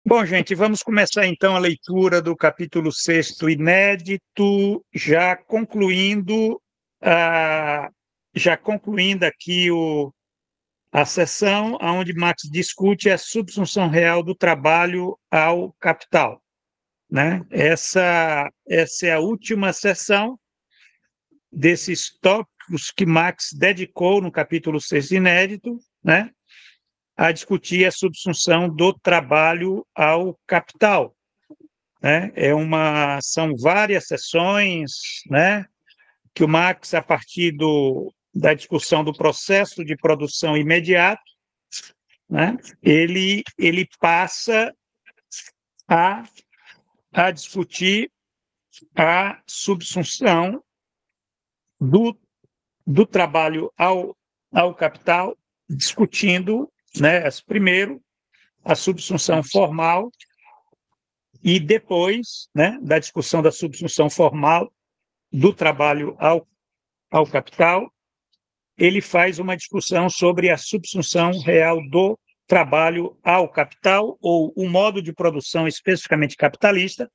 Bom, gente, vamos começar então a leitura do capítulo 6º inédito, já concluindo aqui a sessão onde Marx discute a subsunção real do trabalho ao capital, né? Essa é a última sessão desses tópicos que Marx dedicou no capítulo 6º inédito, né? A discutir a subsunção do trabalho ao capital, né? São várias sessões, né, que o Marx, a partir da discussão do processo de produção imediato, né, ele passa a discutir a subsunção do trabalho ao capital, discutindo, né, primeiro a subsunção formal e depois, né, da discussão da subsunção formal do trabalho ao capital, ele faz uma discussão sobre a subsunção real do trabalho ao capital, ou o modo de produção especificamente capitalista,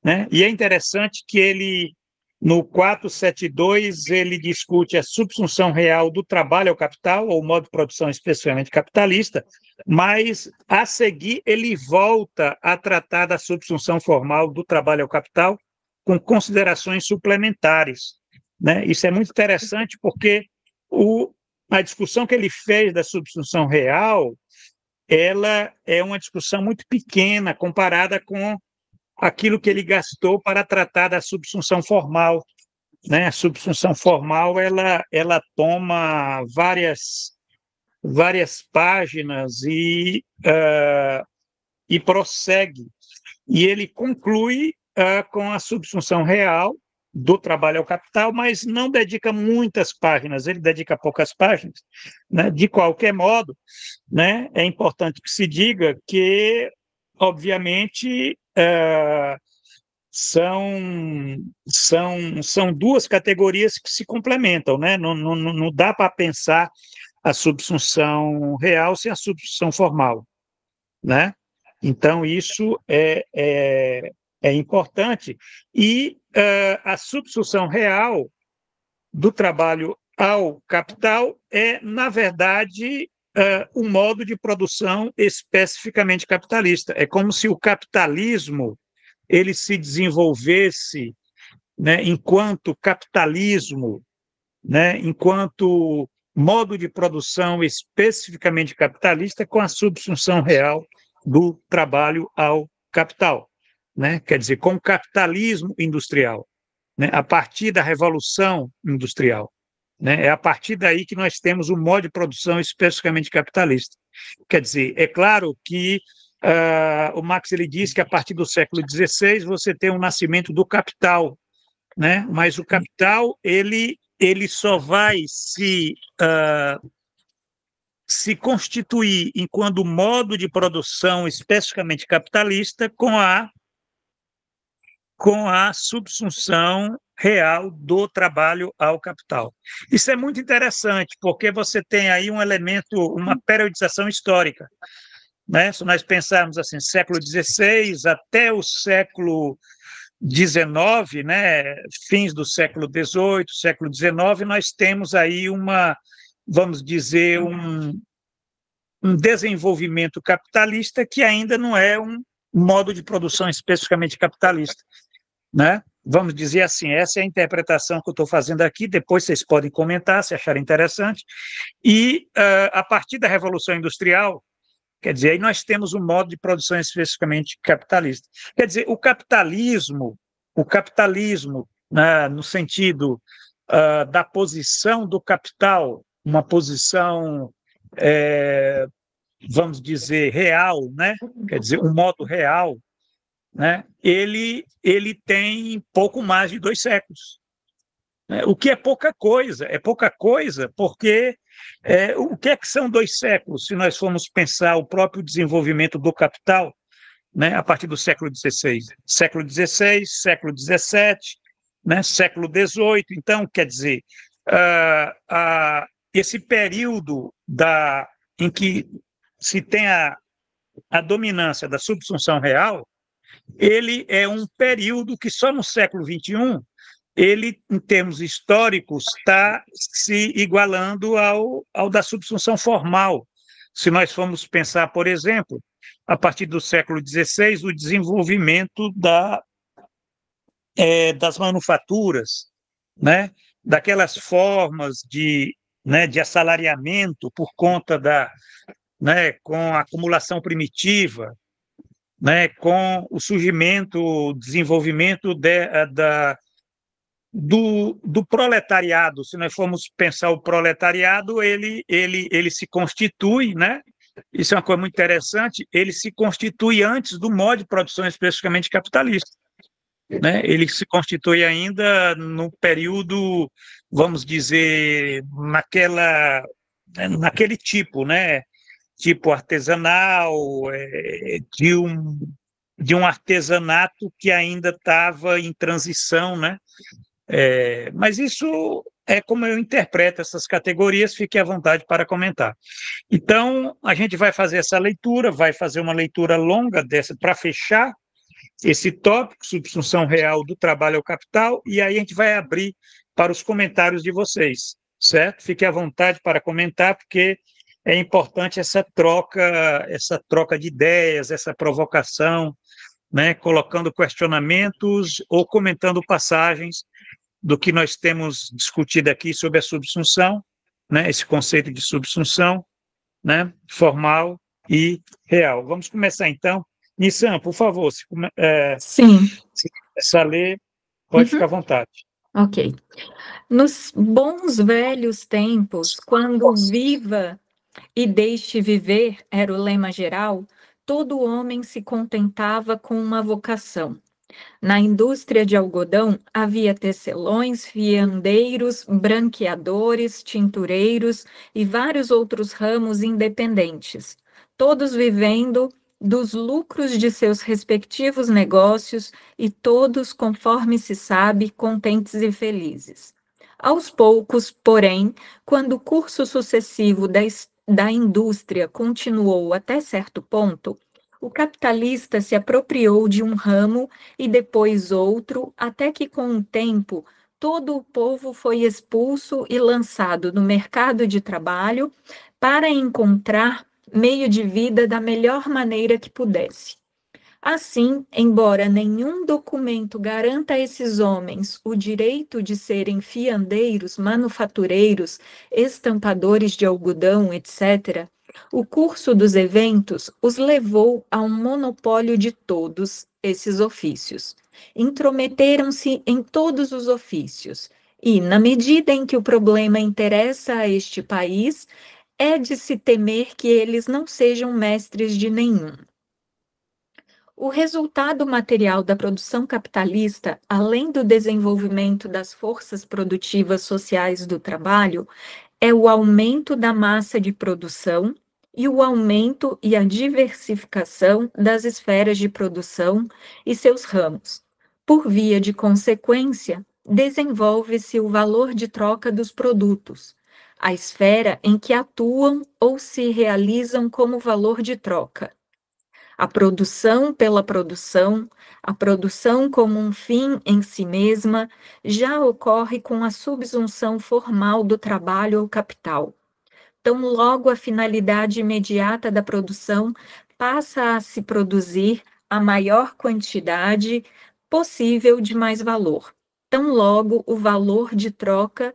né? E é interessante que ele, no 472, ele discute a subsunção real do trabalho ao capital, ou o modo de produção especificamente capitalista, mas, a seguir, ele volta a tratar da subsunção formal do trabalho ao capital com considerações suplementares, né? Isso é muito interessante porque a discussão que ele fez da subsunção real, ela é uma discussão muito pequena comparada com aquilo que ele gastou para tratar da subsunção formal, né? A subsunção formal ela toma várias páginas e prossegue. E ele conclui com a subsunção real do trabalho ao capital, mas não dedica muitas páginas, ele dedica poucas páginas, né? De qualquer modo, né, é importante que se diga que, obviamente, são duas categorias que se complementam, né? Não dá para pensar a subsunção real sem a subsunção formal, né? Então, isso é importante. E a subsunção real do trabalho ao capital é, na verdade, um modo de produção especificamente capitalista. É como se o capitalismo ele se desenvolvesse, né, enquanto capitalismo, né, enquanto modo de produção especificamente capitalista, com a subsunção real do trabalho ao capital, né? Quer dizer, com o capitalismo industrial, né? A partir da Revolução Industrial, né? É a partir daí que nós temos um modo de produção especificamente capitalista. Quer dizer, é claro que o Marx ele diz que a partir do século XVI você tem um nascimento do capital, né? Mas o capital ele só vai se constituir enquanto modo de produção especificamente capitalista com a subsunção real do trabalho ao capital. Isso é muito interessante, porque você tem aí um elemento, uma periodização histórica, né? Se nós pensarmos assim, século XVI até o século XIX, né, fins do século XVIII, século XIX, nós temos aí vamos dizer, um desenvolvimento capitalista que ainda não é um modo de produção especificamente capitalista, né? Vamos dizer assim, essa é a interpretação que eu estou fazendo aqui, depois vocês podem comentar se acharem interessante. E, a partir da Revolução Industrial, quer dizer, aí nós temos um modo de produção especificamente capitalista. Quer dizer, o capitalismo, né, no sentido da posição do capital, uma posição, vamos dizer, real, né? Quer dizer, um modo real, né? Ele tem pouco mais de 2 séculos, né? O que é pouca coisa porque o que são 2 séculos, se nós formos pensar o próprio desenvolvimento do capital, né, a partir do século XVI, século XVI, século XVII, né, século XVIII. Então, quer dizer, esse período em que se tem a dominância da subsunção real, ele é um período que só no século XXI, ele, em termos históricos, está se igualando ao da subsunção formal. Se nós formos pensar, por exemplo, a partir do século XVI, o desenvolvimento das manufaturas, né? Daquelas formas de assalariamento por conta com a acumulação primitiva, com o surgimento, o desenvolvimento do proletariado. Se nós formos pensar o proletariado, ele se constitui, né? Isso é uma coisa muito interessante, ele se constitui antes do modo de produção especificamente capitalista, né? Ele se constitui ainda no período, vamos dizer, naquele tipo, né? Tipo artesanal, de um artesanato que ainda estava em transição, né? Mas isso é como eu interpreto essas categorias, fique à vontade para comentar. Então, a gente vai fazer essa leitura, vai fazer uma leitura longa dessa para fechar esse tópico, subsunção real do trabalho ao capital, e aí a gente vai abrir para os comentários de vocês, certo? Fique à vontade para comentar, porque é importante essa troca de ideias, essa provocação, né? Colocando questionamentos ou comentando passagens do que nós temos discutido aqui sobre a subsunção, né? Esse conceito de subsunção, né? Formal e real. Vamos começar, então. Nissan, por favor, Sim. se começar a ler, pode ficar à vontade. Ok. Nos bons velhos tempos, quando viva e deixe viver era o lema geral, todo homem se contentava com uma vocação. Na indústria de algodão havia tecelões, fiandeiros, branqueadores, tintureiros e vários outros ramos independentes, todos vivendo dos lucros de seus respectivos negócios e todos, conforme se sabe, contentes e felizes. Aos poucos, porém, quando o curso sucessivo da indústria continuou até certo ponto, o capitalista se apropriou de um ramo e depois outro, até que com o tempo todo o povo foi expulso e lançado no mercado de trabalho para encontrar meio de vida da melhor maneira que pudesse. Assim, embora nenhum documento garanta a esses homens o direito de serem fiandeiros, manufatureiros, estampadores de algodão, etc., o curso dos eventos os levou a um monopólio de todos esses ofícios. Intrometeram-se em todos os ofícios, e, na medida em que o problema interessa a este país, é de se temer que eles não sejam mestres de nenhum. O resultado material da produção capitalista, além do desenvolvimento das forças produtivas sociais do trabalho, é o aumento da massa de produção e o aumento e a diversificação das esferas de produção e seus ramos. Por via de consequência, desenvolve-se o valor de troca dos produtos, a esfera em que atuam ou se realizam como valor de troca. A produção pela produção, a produção como um fim em si mesma, já ocorre com a subsunção formal do trabalho ao capital. Tão logo a finalidade imediata da produção passa a se produzir a maior quantidade possível de mais valor. Tão logo o valor de troca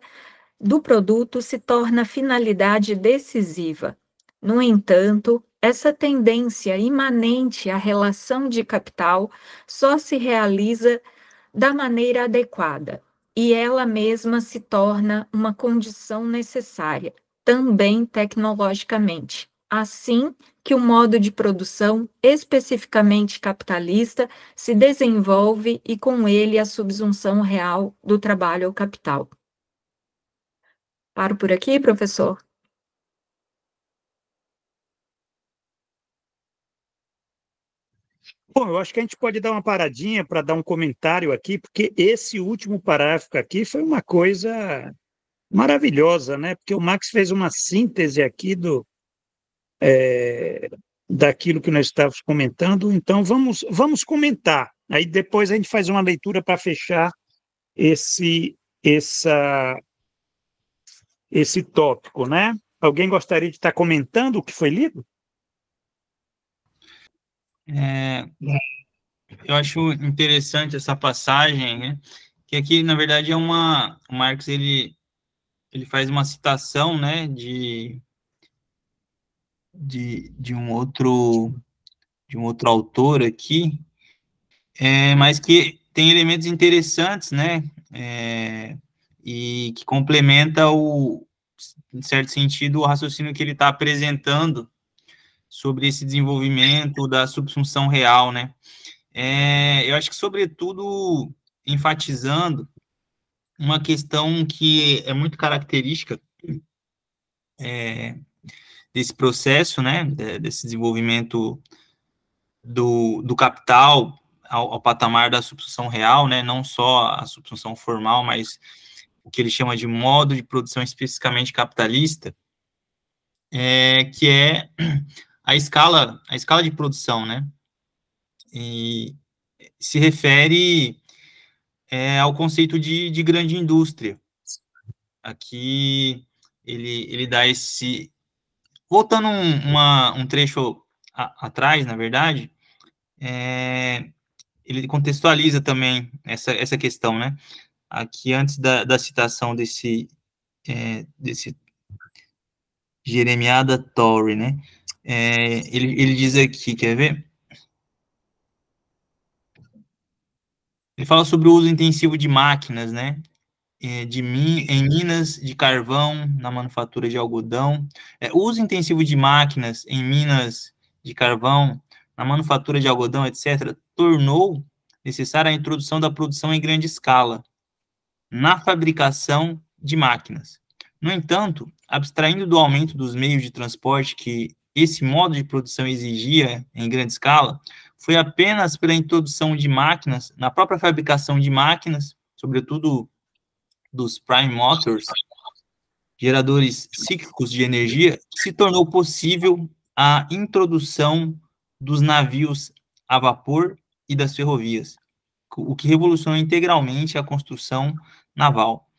do produto se torna finalidade decisiva. No entanto, essa tendência imanente à relação de capital só se realiza da maneira adequada, e ela mesma se torna uma condição necessária, também tecnologicamente. Assim que o modo de produção especificamente capitalista se desenvolve e com ele a subsunção real do trabalho ao capital. Paro por aqui, professor? Bom, eu acho que a gente pode dar uma paradinha para dar um comentário aqui, porque esse último parágrafo aqui foi uma coisa maravilhosa, né? Porque o Marx fez uma síntese aqui daquilo que nós estávamos comentando, então vamos comentar. Aí depois a gente faz uma leitura para fechar essa, esse tópico, né? Alguém gostaria de estar comentando o que foi lido? Eu acho interessante essa passagem, né? Que aqui, na verdade, o Marx, ele faz uma citação, né, de um outro autor aqui, mas que tem elementos interessantes, né, e que complementa em certo sentido, o raciocínio que ele está apresentando sobre esse desenvolvimento da subsunção real, né. Eu acho que, sobretudo, enfatizando uma questão que é muito característica desse processo, né, desse desenvolvimento do capital ao patamar da subsunção real, né, não só a subsunção formal, mas o que ele chama de modo de produção especificamente capitalista, que é a escala de produção, né, e se refere ao conceito de grande indústria. Aqui ele dá esse... Voltando um trecho atrás, na verdade, ele contextualiza também essa questão, né? Aqui, antes da citação desse Jeremiah da Torre, né? Ele diz aqui, quer ver? Ele fala sobre o uso intensivo de máquinas, né? Em minas de carvão, na manufatura de algodão. O uso intensivo de máquinas em minas de carvão, na manufatura de algodão, etc., tornou necessária a introdução da produção em grande escala, na fabricação de máquinas. No entanto, abstraindo do aumento dos meios de transporte que esse modo de produção exigia em grande escala, foi apenas pela introdução de máquinas, na própria fabricação de máquinas, sobretudo dos prime motors, geradores cíclicos de energia, que se tornou possível a introdução dos navios a vapor e das ferrovias, o que revolucionou integralmente a construção naval.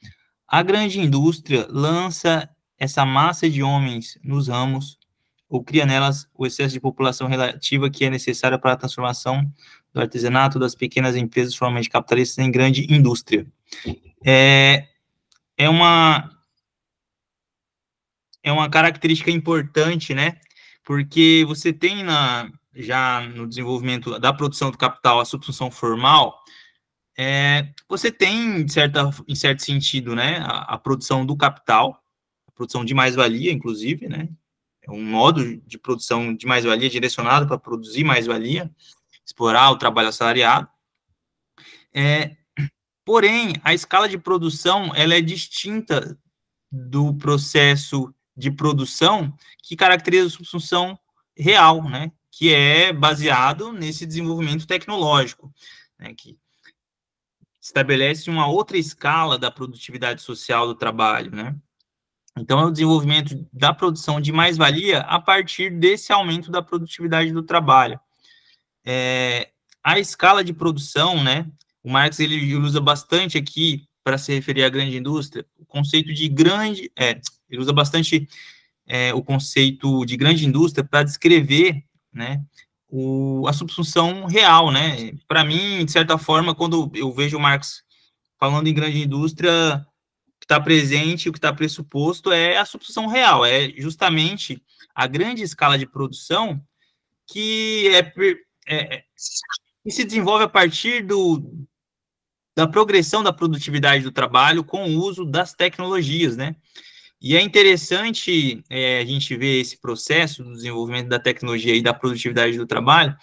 A grande indústria lança essa massa de homens nos ramos, ou cria nelas o excesso de população relativa que é necessária para a transformação do artesanato das pequenas empresas formalmente capitalistas em grande indústria. É uma característica importante, né? Porque você tem já no desenvolvimento da produção do capital a subsunção formal, você tem, em certo sentido, né, a produção do capital, a produção de mais-valia, inclusive, né? É um modo de produção de mais-valia direcionado para produzir mais-valia, explorar o trabalho assalariado. Porém, a escala de produção ela é distinta do processo de produção que caracteriza a subsunção real, né, que é baseado nesse desenvolvimento tecnológico, né, que estabelece uma outra escala da produtividade social do trabalho, né. Então, é o desenvolvimento da produção de mais-valia a partir desse aumento da produtividade do trabalho. A escala de produção, né, o Marx ele usa bastante aqui para se referir à grande indústria, o conceito de grande... ele usa bastante o conceito de grande indústria para descrever, né, a subsunção real, né? Para mim, de certa forma, quando eu vejo o Marx falando em grande indústria, o que está presente, o que está pressuposto é a subsunção real, é justamente a grande escala de produção que que se desenvolve a partir da progressão da produtividade do trabalho com o uso das tecnologias, né? E é interessante a gente ver esse processo do desenvolvimento da tecnologia e da produtividade do trabalho,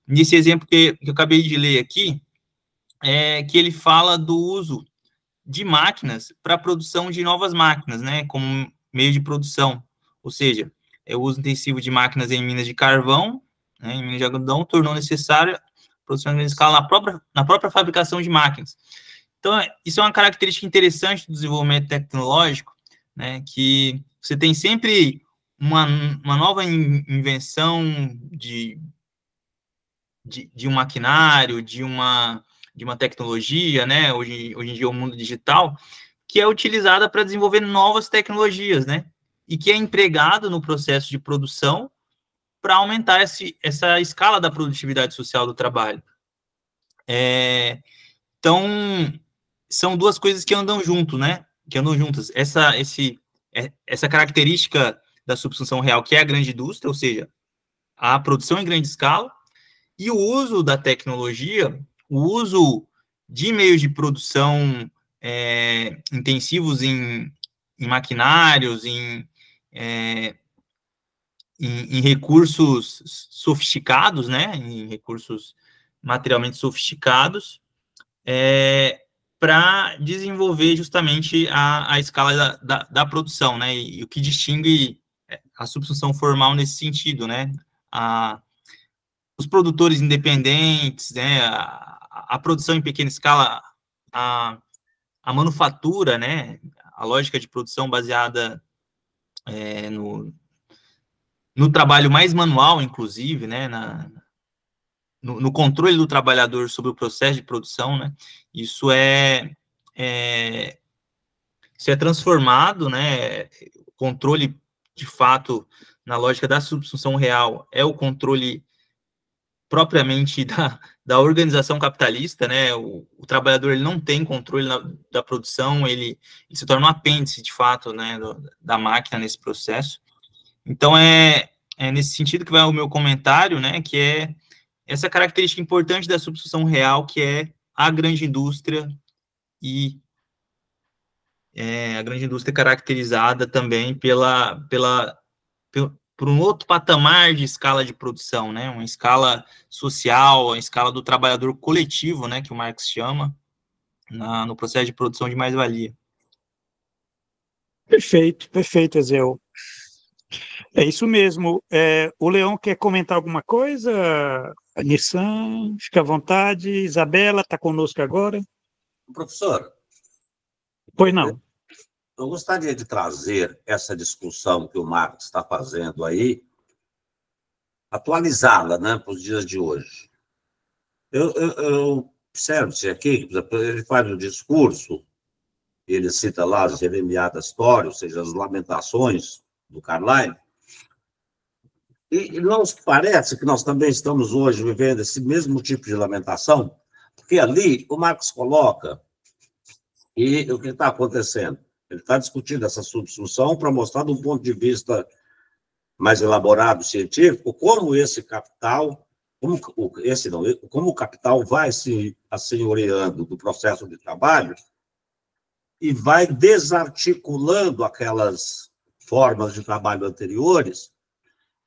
nesse exemplo que eu acabei de ler aqui, que ele fala do uso de máquinas para a produção de novas máquinas, né, como meio de produção, ou seja, o uso intensivo de máquinas em minas de carvão, né, em minas de algodão, tornou necessária a produção em grande escala na própria fabricação de máquinas. Então, isso é uma característica interessante do desenvolvimento tecnológico, né, que você tem sempre uma nova invenção de um maquinário, de uma tecnologia, né? Hoje em dia, o mundo digital, que é utilizada para desenvolver novas tecnologias, né? E que é empregado no processo de produção para aumentar essa escala da produtividade social do trabalho. Então, são duas coisas que andam junto, né? Que andam juntas. Essa característica da subsunção real, que é a grande indústria, ou seja, a produção em grande escala, e o uso da tecnologia, o uso de meios de produção intensivos em maquinários, em recursos sofisticados, né? Em recursos materialmente sofisticados, para desenvolver justamente a escala da produção, né? E o que distingue a subsunção formal nesse sentido, né? Os produtores independentes, né? A produção em pequena escala, a manufatura, né? A lógica de produção baseada no trabalho mais manual, inclusive, né? No controle do trabalhador sobre o processo de produção, né? Isso é transformado, né? O controle, de fato, na lógica da subsunção real, é o controle propriamente da organização capitalista, né? O trabalhador, ele não tem controle da produção, ele se torna um apêndice, de fato, né? Da máquina nesse processo. Então, é nesse sentido que vai o meu comentário, né? Que é essa característica importante da subsunção real, que é a grande indústria, e a grande indústria caracterizada também por um outro patamar de escala de produção, né? Uma escala social, a escala do trabalhador coletivo, né? Que o Marx chama, no processo de produção de mais-valia. Perfeito, Ezeu. É isso mesmo. O Leão quer comentar alguma coisa? A Nissan, fica à vontade. Isabela está conosco agora. Professor, Pois não. eu gostaria de trazer essa discussão que o Marx está fazendo aí, atualizá-la, né, para os dias de hoje. Eu observo-se aqui, por exemplo, ele faz um discurso, ele cita lá as Jeremiadas História, ou seja, as lamentações do Carlyle, e não parece que nós também estamos hoje vivendo esse mesmo tipo de lamentação, porque ali o Marx coloca, e o que está acontecendo? Ele está discutindo essa subsunção para mostrar, de um ponto de vista mais elaborado, científico, como esse capital, como o capital vai se assenhoreando do processo de trabalho e vai desarticulando aquelas formas de trabalho anteriores.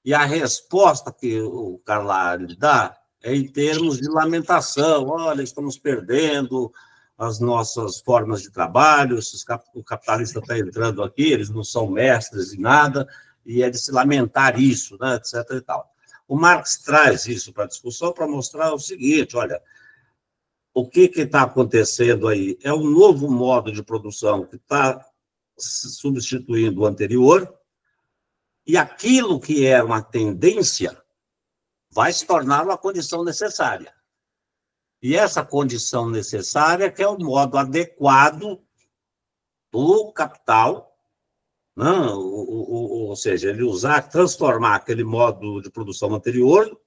E a resposta que o Carlyle dá é em termos de lamentação. Olha, estamos perdendo as nossas formas de trabalho, o capitalista está entrando aqui, eles não são mestres em nada, e é de se lamentar isso, né, etc. e tal. O Marx traz isso para a discussão para mostrar o seguinte, olha, o que está acontecendo aí? É um novo modo de produção que está substituindo o anterior, e aquilo que era uma tendência vai se tornar uma condição necessária. E essa condição necessária que é o modo adequado do capital, né? Ou seja, ele transformar aquele modo de produção anterior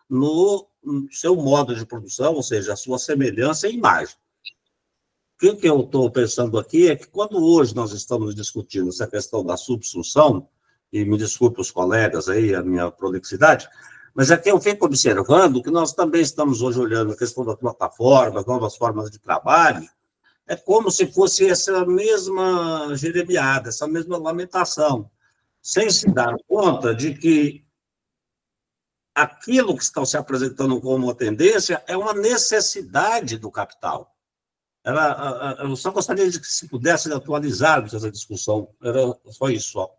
no seu modo de produção, ou seja, a sua semelhança e imagem. O que eu estou pensando aqui é que quando hoje nós estamos discutindo essa questão da subsunção, e me desculpe os colegas aí, a minha prolixidade, mas aqui eu fico observando que nós também estamos hoje olhando a questão das plataformas, novas formas de trabalho, é como se fosse essa mesma jeremiada, essa mesma lamentação, sem se dar conta de que aquilo que está se apresentando como uma tendência é uma necessidade do capital. Eu só gostaria de que se pudesse atualizar essa discussão, era só isso, só.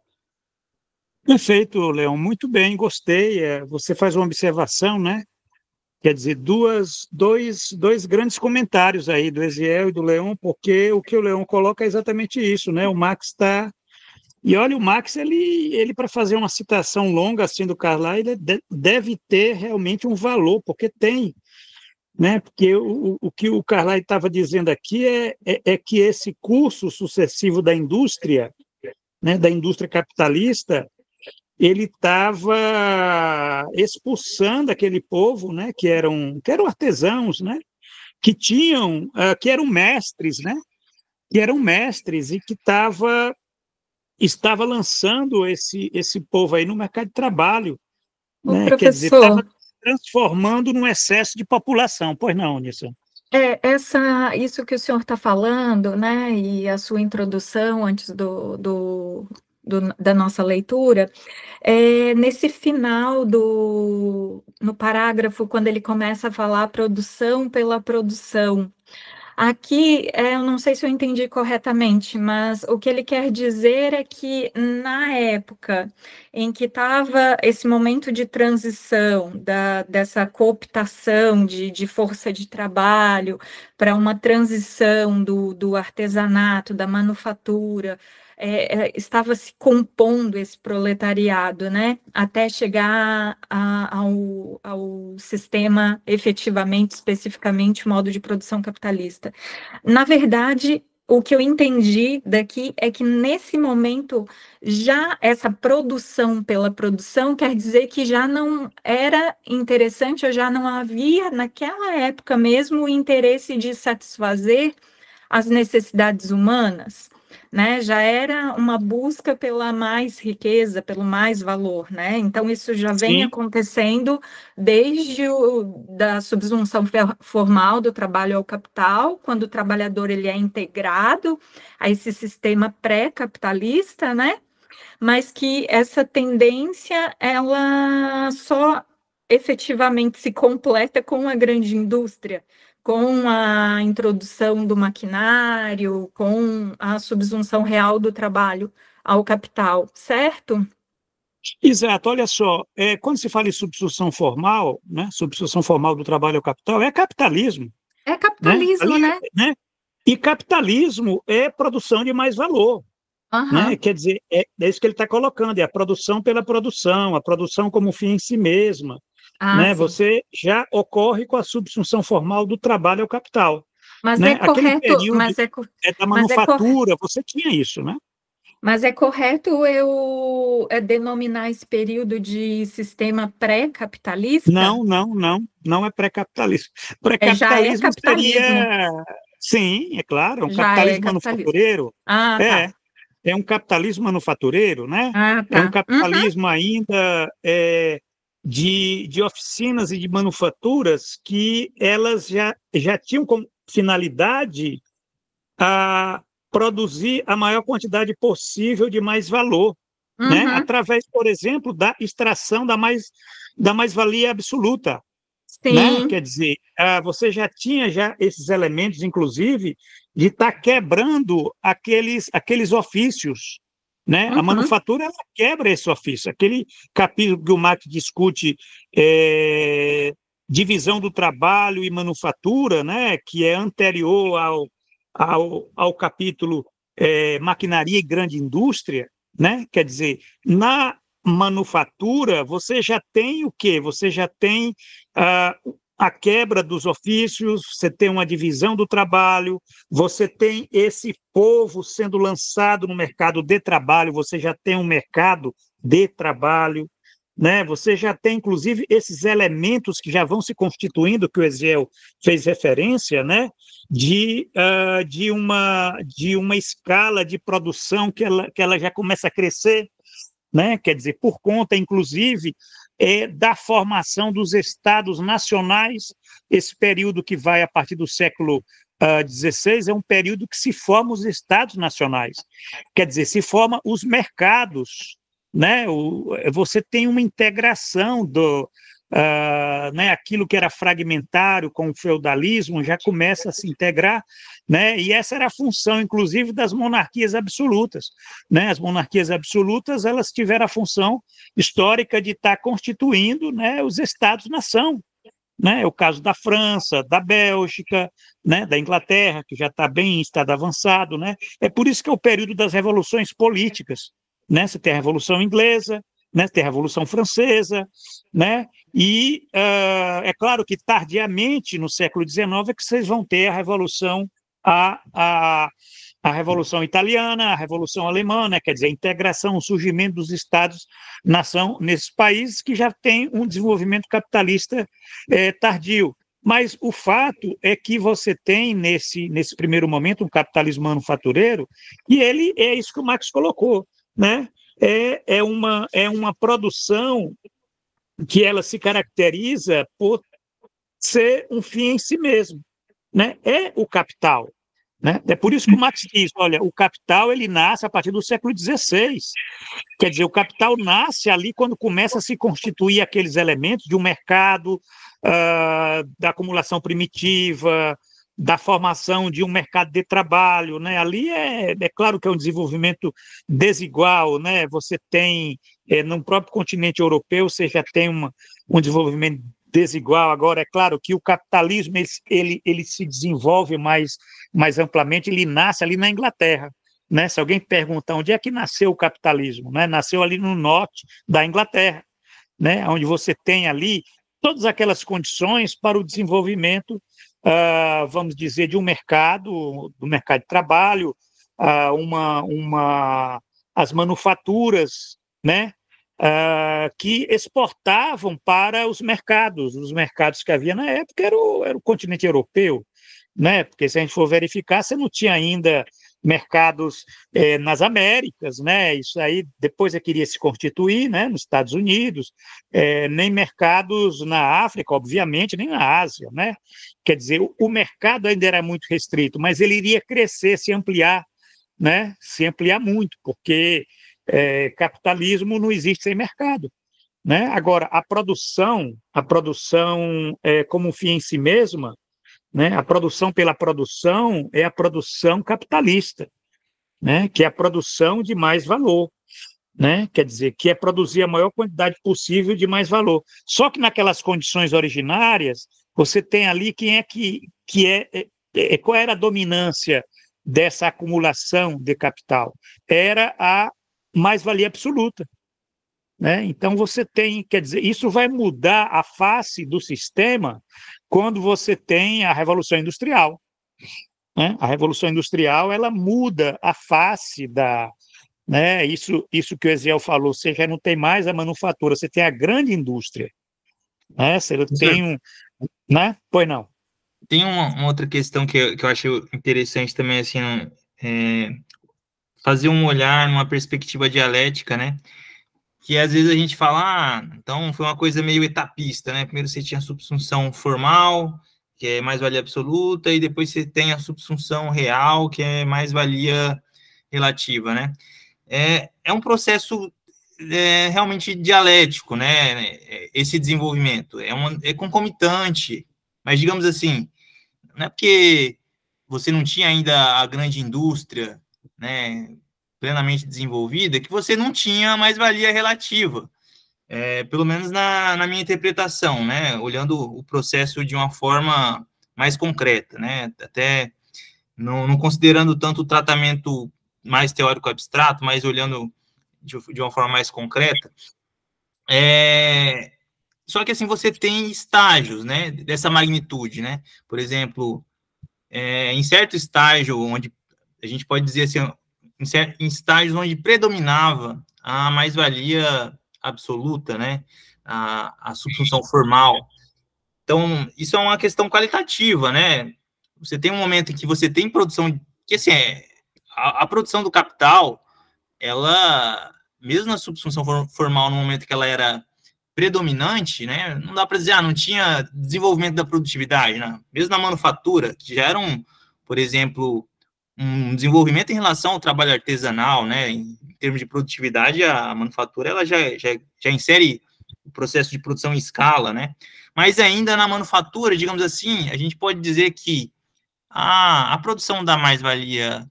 Perfeito, Leão, muito bem, gostei. Você faz uma observação, né? Quer dizer, dois grandes comentários aí do Eziel e do Leão, porque o que o Leão coloca é exatamente isso, né? O Marx está E olha, o Marx, ele para fazer uma citação longa assim do Carlyle, ele deve ter realmente um valor, porque tem, né? Porque o que o Carlyle estava dizendo aqui é que esse curso sucessivo da indústria, né, da indústria capitalista, ele estava expulsando aquele povo, né, que eram artesãos, né, que eram mestres, né, que eram mestres e que estava lançando esse povo aí no mercado de trabalho, O né, quer dizer, professor, estava transformando num excesso de população. Pois não, Nilson? isso que o senhor está falando, né, e a sua introdução antes da nossa leitura, nesse final no parágrafo, quando ele começa a falar produção pela produção. Aqui, eu não sei se eu entendi corretamente, mas o que ele quer dizer é que na época em que estava esse momento de transição, dessa cooptação de força de trabalho para uma transição do artesanato, da manufatura, estava se compondo esse proletariado, né, até chegar ao sistema efetivamente, especificamente, modo de produção capitalista. Na verdade, o que eu entendi daqui é que nesse momento já essa produção pela produção quer dizer que já não era interessante ou já não havia naquela época mesmo o interesse de satisfazer as necessidades humanas, né? Já era uma busca pela mais riqueza, pelo mais valor, né? Então isso já vem Sim. acontecendo desde da subsunção formal do trabalho ao capital, quando o trabalhador ele é integrado a esse sistema pré-capitalista, né? Mas que essa tendência ela só efetivamente se completa com a grande indústria, com a introdução do maquinário, com a subsunção real do trabalho ao capital, certo? Exato, olha só, quando se fala em substituição formal, né, substituição formal do trabalho ao capital, é capitalismo, É né? capitalismo, Ali, né? né? E capitalismo é produção de mais valor, né? Aham. Quer dizer, é isso que ele está colocando, é a produção pela produção, a produção como fim em si mesma, Ah, né? sim. Você já ocorre com a subsunção formal do trabalho ao capital, Mas é né? Aquele correto, período da mas é correto. manufatura, você tinha isso, né? Mas é correto eu denominar esse período de sistema pré-capitalista? Não é pré-capitalismo. Já é Pré-capitalismo capitalismo. seria, sim, é claro, é um Já é capitalismo capitalismo. manufatureiro, Ah, é, tá. é um capitalismo manufatureiro, né? Ah, É um tá. Uhum. capitalismo ainda de oficinas e de manufaturas que elas já tinham como finalidade a produzir a maior quantidade possível de mais valor, né? Uhum. Através, por exemplo, da extração da mais-valia absoluta, né? Sim. Quer dizer, você já tinha já esses elementos, inclusive, de estar quebrando aqueles ofícios, né? A Uhum. manufatura ela quebra esse ofício. Aquele capítulo que o Marx discute divisão do trabalho e manufatura, né? Que é anterior ao capítulo maquinaria e grande indústria, né? Quer dizer, na manufatura, você já tem o quê? Você já tem a quebra dos ofícios, você tem uma divisão do trabalho, você tem esse povo sendo lançado no mercado de trabalho, você já tem um mercado de trabalho, né? Você já tem, inclusive, esses elementos que já vão se constituindo, que o Eziel fez referência, né? De uma escala de produção que ela já começa a crescer, né? Quer dizer, por conta, inclusive, da formação dos estados nacionais. Esse período que vai a partir do século XVI é um período que se formam os estados nacionais, quer dizer, se formam os mercados, né? Você tem uma integração né, aquilo que era fragmentário com o feudalismo já começa a se integrar, né? E essa era a função, inclusive, das monarquias absolutas, né? As monarquias absolutas elas tiveram a função histórica de estar constituindo, né, os estados-nação, né? É o caso da França, da Bélgica, né, da Inglaterra, que já está bem em estado avançado, né? É por isso que é o período das revoluções políticas, né? Você tem a Revolução Inglesa, né? Tem a Revolução Francesa, né? E é claro que tardiamente, no século XIX, é que vocês vão ter a Revolução, a Revolução Italiana, a Revolução Alemã, né? Quer dizer, a integração, o surgimento dos Estados-nação nesses países que já tem um desenvolvimento capitalista tardio. Mas o fato é que você tem, nesse primeiro momento, um capitalismo manufatureiro, e ele é isso que o Marx colocou, né? É uma produção que ela se caracteriza por ser um fim em si mesmo, né? É o capital, né? É por isso que o Marx diz, olha, o capital ele nasce a partir do século XVI. Quer dizer, o capital nasce ali quando começa a se constituir aqueles elementos de um mercado, da acumulação primitiva, da formação de um mercado de trabalho, né? Ali é claro que é um desenvolvimento desigual, né? Você tem, no próprio continente europeu, você já tem um desenvolvimento desigual. Agora, é claro que o capitalismo ele se desenvolve mais amplamente, ele nasce ali na Inglaterra, né? Se alguém perguntar onde é que nasceu o capitalismo, né? Nasceu ali no norte da Inglaterra, né? Onde você tem ali todas aquelas condições para o desenvolvimento, vamos dizer, de um mercado, do mercado de trabalho, as manufaturas, né? Que exportavam para os mercados que havia na época era o continente europeu, né? Porque se a gente for verificar, você não tinha ainda mercados nas Américas, né? Isso aí depois queria se constituir, né? Nos Estados Unidos, nem mercados na África, obviamente, nem na Ásia, né? Quer dizer, o mercado ainda era muito restrito, mas ele iria crescer, se ampliar, né? Se ampliar muito, porque capitalismo não existe sem mercado, né? Agora, a produção como um fim em si mesma, né? A produção pela produção é a produção capitalista, né? Que é a produção de mais valor, né? Quer dizer, que é produzir a maior quantidade possível de mais valor. Só que naquelas condições originárias, você tem ali qual era a dominância dessa acumulação de capital? Era a mais-valia absoluta, né? Então você tem, quer dizer, isso vai mudar a face do sistema quando você tem a Revolução Industrial, né? A Revolução Industrial ela muda a face né? Isso que o Eziel falou, você já não tem mais a manufatura, você tem a grande indústria, né? Você tem né? Pois não. Tem uma outra questão que eu acho interessante também, assim, fazer um olhar numa perspectiva dialética, né? Que às vezes a gente fala, então foi uma coisa meio etapista, né? Primeiro você tinha a subsunção formal, que é mais-valia absoluta, e depois você tem a subsunção real, que é mais-valia relativa, né? É um processo realmente dialético, né? Esse desenvolvimento é concomitante, mas digamos assim, não é porque você não tinha ainda a grande indústria, né, plenamente desenvolvida, que você não tinha mais-valia relativa, pelo menos na minha interpretação, né, olhando o processo de uma forma mais concreta, né, até não considerando tanto o tratamento mais teórico abstrato, mas olhando de uma forma mais concreta. Só que assim você tem estágios, né, dessa magnitude, né, por exemplo, em certo estágio onde a gente pode dizer assim, em estágios onde predominava a mais-valia absoluta, né, a subsunção formal. Então, isso é uma questão qualitativa, né? Você tem um momento em que você tem produção, que assim, a produção do capital, ela, mesmo na subsunção formal, no momento que ela era predominante, né, não dá para dizer, não tinha desenvolvimento da produtividade, né? Mesmo na manufatura, que já era por exemplo, um desenvolvimento em relação ao trabalho artesanal, né, em termos de produtividade, a manufatura ela já insere o processo de produção em escala, né, mas ainda na manufatura, digamos assim, a gente pode dizer que a produção da mais-valia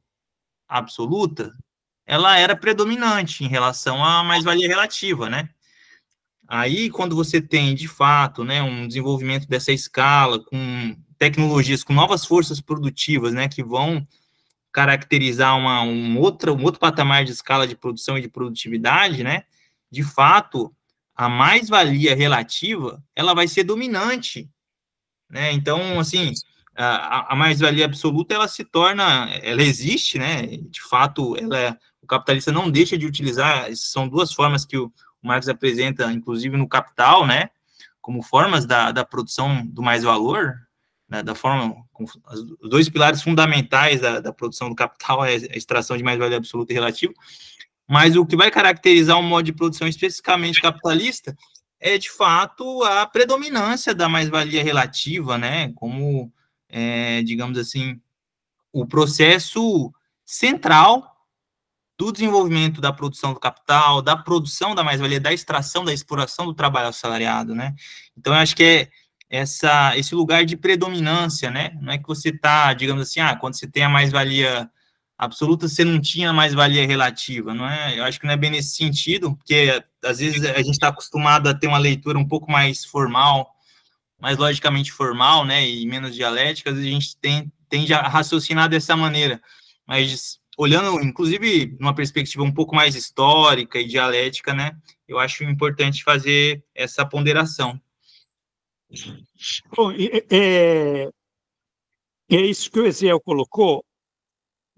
absoluta, ela era predominante em relação à mais-valia relativa, né. Aí, quando você tem, de fato, né, um desenvolvimento dessa escala, com tecnologias, com novas forças produtivas, né, que vão caracterizar um outro patamar de escala de produção e de produtividade, né? De fato, a mais-valia relativa, ela vai ser dominante, né? Então, assim, a mais-valia absoluta, ela existe, né? De fato, o capitalista não deixa de utilizar, são duas formas que o Marx apresenta, inclusive no Capital, né? Como formas da produção do mais-valor, né, da forma, os dois pilares fundamentais da produção do capital é a extração de mais-valia absoluta e relativa, mas o que vai caracterizar um modo de produção especificamente capitalista é, de fato, a predominância da mais-valia relativa, né, como, digamos assim, o processo central do desenvolvimento da produção do capital, da produção da mais-valia, da extração, da exploração do trabalho assalariado, né? Então, eu acho que esse lugar de predominância, né? Não é que você está, digamos assim, quando você tem a mais-valia absoluta, você não tinha mais-valia relativa, não é? Eu acho que não é bem nesse sentido, porque às vezes a gente está acostumado a ter uma leitura um pouco mais formal, mais logicamente formal, né? E menos dialética, às vezes a gente tende a raciocinar dessa maneira, mas olhando, inclusive, numa perspectiva um pouco mais histórica e dialética, né? Eu acho importante fazer essa ponderação. Bom, é isso que o Eziel colocou,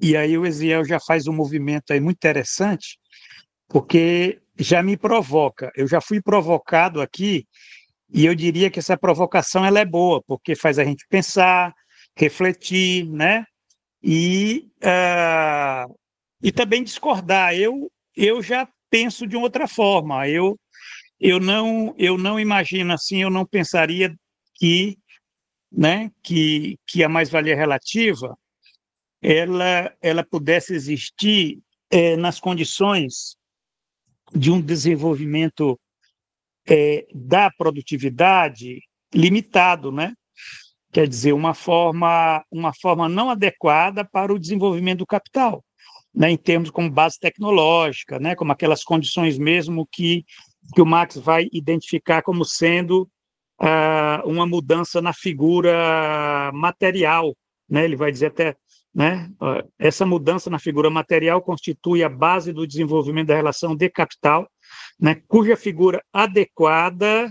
e aí o Eziel já faz um movimento aí muito interessante, porque já me provoca. Eu já fui provocado aqui, e eu diria que essa provocação ela é boa, porque faz a gente pensar, refletir, né? E também discordar. Eu já penso de outra forma. Eu não imagino assim, eu não pensaria que, né, que a mais-valia relativa ela pudesse existir nas condições de um desenvolvimento da produtividade limitado, né? Quer dizer, uma forma não adequada para o desenvolvimento do capital, né, em termos como base tecnológica, né, como aquelas condições mesmo que o Marx vai identificar como sendo uma mudança na figura material, né, ele vai dizer até, né, essa mudança na figura material constitui a base do desenvolvimento da relação de capital, né, cuja figura adequada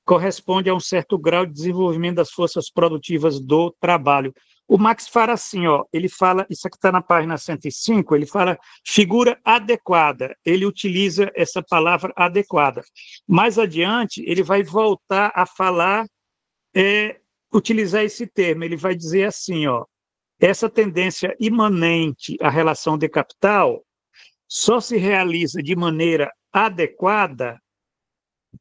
corresponde a um certo grau de desenvolvimento das forças produtivas do trabalho. O Marx fala assim, ele fala, isso aqui está na página 105, ele fala figura adequada, ele utiliza essa palavra adequada. Mais adiante, ele vai voltar a falar, utilizar esse termo, ele vai dizer assim, essa tendência imanente à relação de capital só se realiza de maneira adequada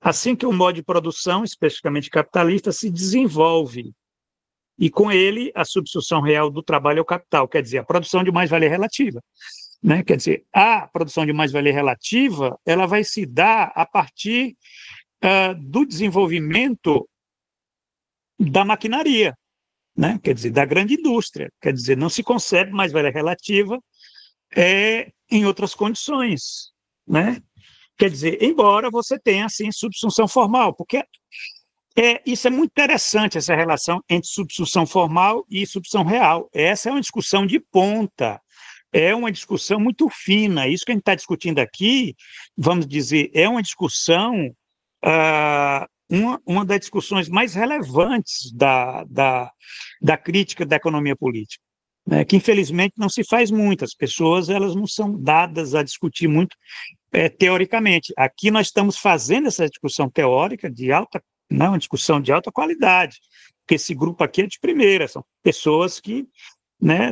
assim que o modo de produção, especificamente capitalista, se desenvolve, e com ele a substituição real do trabalho ao capital, quer dizer, a produção de mais-valia relativa. Né? Quer dizer, a produção de mais-valia relativa ela vai se dar a partir do desenvolvimento da maquinaria, né? Quer dizer, da grande indústria. Quer dizer, não se concebe mais-valia relativa em outras condições, né? Quer dizer, embora você tenha, assim, subsunção formal, porque isso é muito interessante, essa relação entre subsunção formal e subsunção real. Essa é uma discussão de ponta, é uma discussão muito fina. Isso que a gente está discutindo aqui, vamos dizer, é uma discussão, uma das discussões mais relevantes da crítica da economia política, né, que infelizmente não se faz muito. As pessoas elas não são dadas a discutir muito teoricamente. Aqui nós estamos fazendo essa discussão teórica uma discussão de alta qualidade, porque esse grupo aqui é de primeira, são pessoas que, né,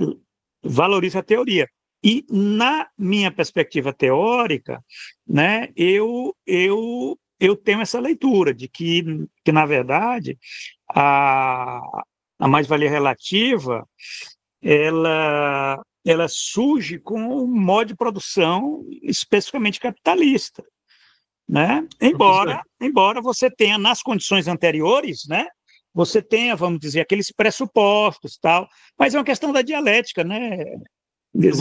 valorizam a teoria. E na minha perspectiva teórica, né, eu tenho essa leitura de que na verdade, a mais-valia relativa ela surge com um modo de produção especificamente capitalista, né? Embora você tenha nas condições anteriores, né? Você tenha, vamos dizer, aqueles pressupostos, tal, mas é uma questão da dialética, né? Eu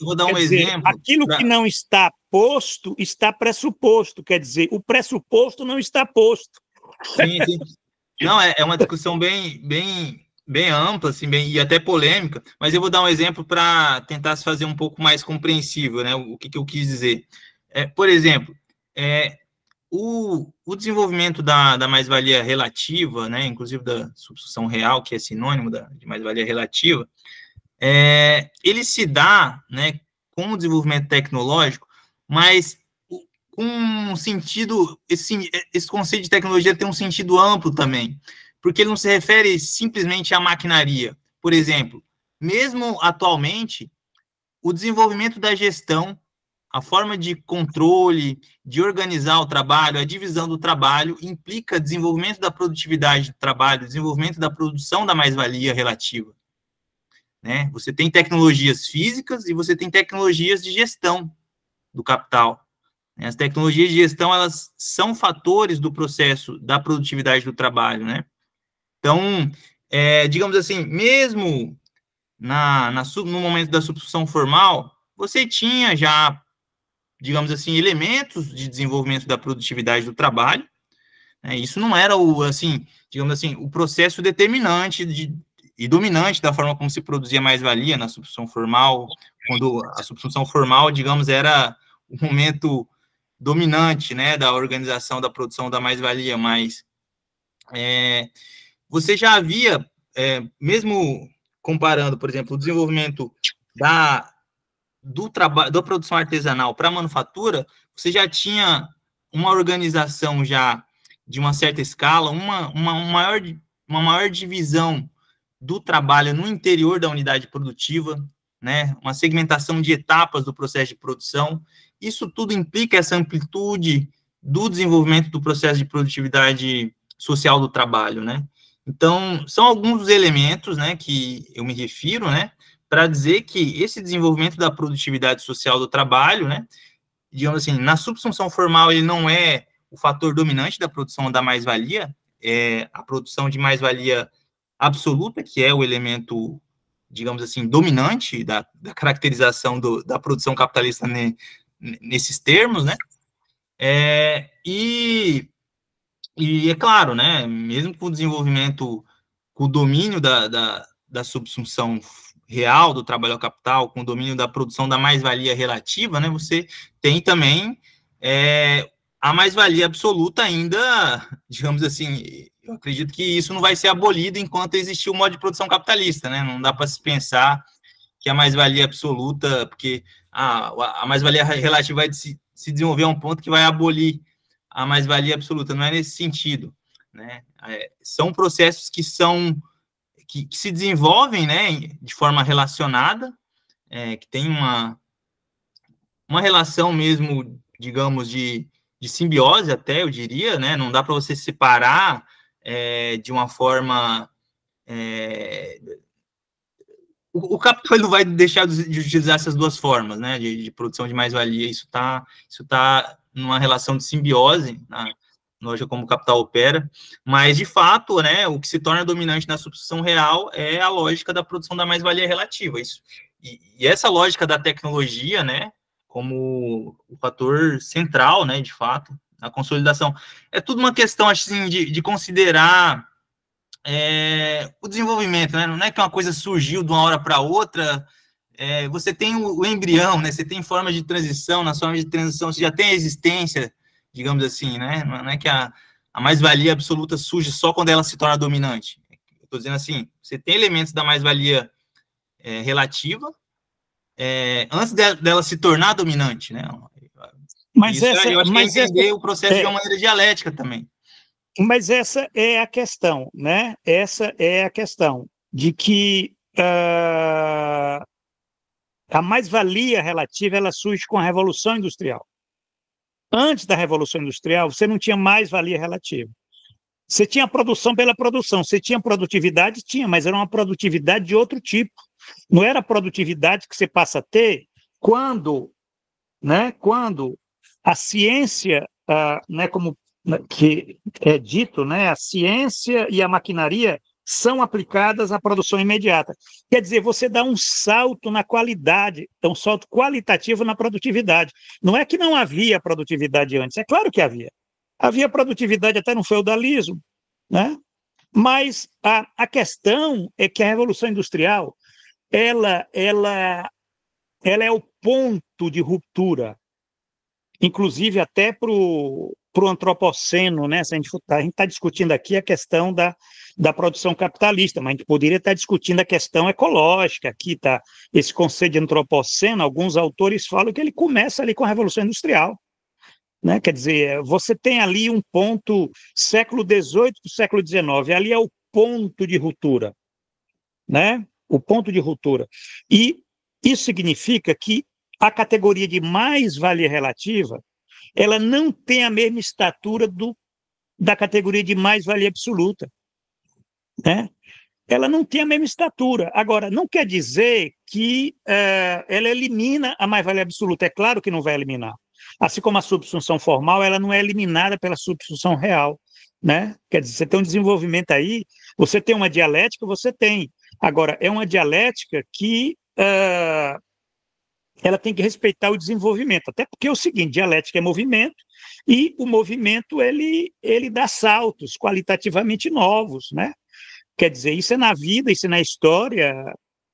vou dar um exemplo. Aquilo que não está posto está pressuposto, quer dizer, o pressuposto não está posto. Sim, sim. Não, é uma discussão bem bem ampla, assim, e até polêmica, mas eu vou dar um exemplo para tentar se fazer um pouco mais compreensível, né? O que eu quis dizer. Por exemplo, o desenvolvimento da mais-valia relativa, né? Inclusive da substituição real, que é sinônimo de mais-valia relativa, ele se dá, né, com o desenvolvimento tecnológico, mas com um sentido, esse conceito de tecnologia tem um sentido amplo também, porque ele não se refere simplesmente à maquinaria. Por exemplo, mesmo atualmente, o desenvolvimento da gestão, a forma de controle, de organizar o trabalho, a divisão do trabalho, implica desenvolvimento da produtividade do trabalho, desenvolvimento da produção da mais-valia relativa. Né? Você tem tecnologias físicas e você tem tecnologias de gestão do capital. As tecnologias de gestão, elas são fatores do processo da produtividade do trabalho, né? Então, digamos assim, mesmo no momento da substituição formal, você tinha já, digamos assim, elementos de desenvolvimento da produtividade do trabalho, né? Isso não era digamos assim, o processo determinante e dominante da forma como se produzia mais-valia na substituição formal, quando a substituição formal, digamos, era o momento dominante, né, da organização da produção da mais-valia, mas você já havia, mesmo comparando, por exemplo, o desenvolvimento da produção artesanal para a manufatura, você já tinha uma organização já de uma certa escala, uma maior divisão do trabalho no interior da unidade produtiva, né, uma segmentação de etapas do processo de produção. Isso tudo implica essa amplitude do desenvolvimento do processo de produtividade social do trabalho, né? Então, são alguns dos elementos, né, que eu me refiro, né, para dizer que esse desenvolvimento da produtividade social do trabalho, né, digamos assim, na subsunção formal ele não é o fator dominante da produção da mais-valia, é a produção de mais-valia absoluta, que é o elemento, digamos assim, dominante da caracterização da produção capitalista nesses termos, né? E é claro, né, mesmo com o desenvolvimento, com o domínio da subsunção real do trabalho ao capital, com o domínio da produção da mais-valia relativa, né, você tem também a mais-valia absoluta ainda, digamos assim, eu acredito que isso não vai ser abolido enquanto existir o modo de produção capitalista, né, não dá para se pensar que a mais-valia absoluta, porque a mais-valia relativa vai se desenvolver a um ponto que vai abolir a mais-valia absoluta, não é nesse sentido, né? São processos que se desenvolvem, né, de forma relacionada, que tem uma relação mesmo, digamos, de simbiose até, eu diria, né? Não dá para você separar de uma forma... O capital não vai deixar de utilizar essas duas formas, né, de produção de mais-valia. Isso tá numa relação de simbiose, na lógica como o capital opera, mas, de fato, né, o que se torna dominante na substituição real é a lógica da produção da mais-valia relativa. Isso. E essa lógica da tecnologia, né, como o fator central, né, de fato, na consolidação. É tudo uma questão, assim, de considerar o desenvolvimento, né? Não é que uma coisa surgiu de uma hora para outra. Você tem o embrião, né? Você tem formas de transição, nas formas de transição você já tem a existência, digamos assim, né? Não é que a mais-valia absoluta surge só quando ela se torna dominante. Eu estou dizendo assim, você tem elementos da mais-valia relativa antes dela se tornar dominante, né? Mas isso, eu acho que é entender o processo de uma maneira dialética também. Mas essa é a questão, né? Essa é a questão de que a mais-valia relativa ela surge com a Revolução Industrial. Antes da Revolução Industrial, você não tinha mais-valia relativa. Você tinha produção pela produção, você tinha produtividade? Tinha, mas era uma produtividade de outro tipo. Não era a produtividade que você passa a ter quando a ciência, né, como que é dito, né, a ciência e a maquinaria são aplicadas à produção imediata. Quer dizer, você dá um salto na qualidade, um salto qualitativo na produtividade. Não é que não havia produtividade antes, é claro que havia. Havia produtividade até no feudalismo, né? Mas a questão é que a Revolução Industrial ela é o ponto de ruptura, inclusive até para o antropoceno, né? Se a gente está discutindo aqui a questão da produção capitalista, mas a gente poderia estar discutindo a questão ecológica. Aqui está esse conceito de antropoceno, alguns autores falam que ele começa ali com a Revolução Industrial. Né? Quer dizer, você tem ali um ponto século XVIII para o século XIX, ali é o ponto de ruptura, né? O ponto de ruptura. E isso significa que a categoria de mais-valia relativa, ela não tem a mesma estatura da categoria de mais-valia absoluta, né? Ela não tem a mesma estatura. Agora, não quer dizer que ela elimina a mais-valia absoluta. É claro que não vai eliminar. Assim como a subsunção formal, ela não é eliminada pela subsunção real, né? Quer dizer, você tem um desenvolvimento aí, você tem uma dialética, você tem. Agora, é uma dialética que ela tem que respeitar o desenvolvimento, até porque é o seguinte, dialética é movimento, e o movimento ele dá saltos qualitativamente novos, né? Quer dizer, isso é na vida, isso é na história,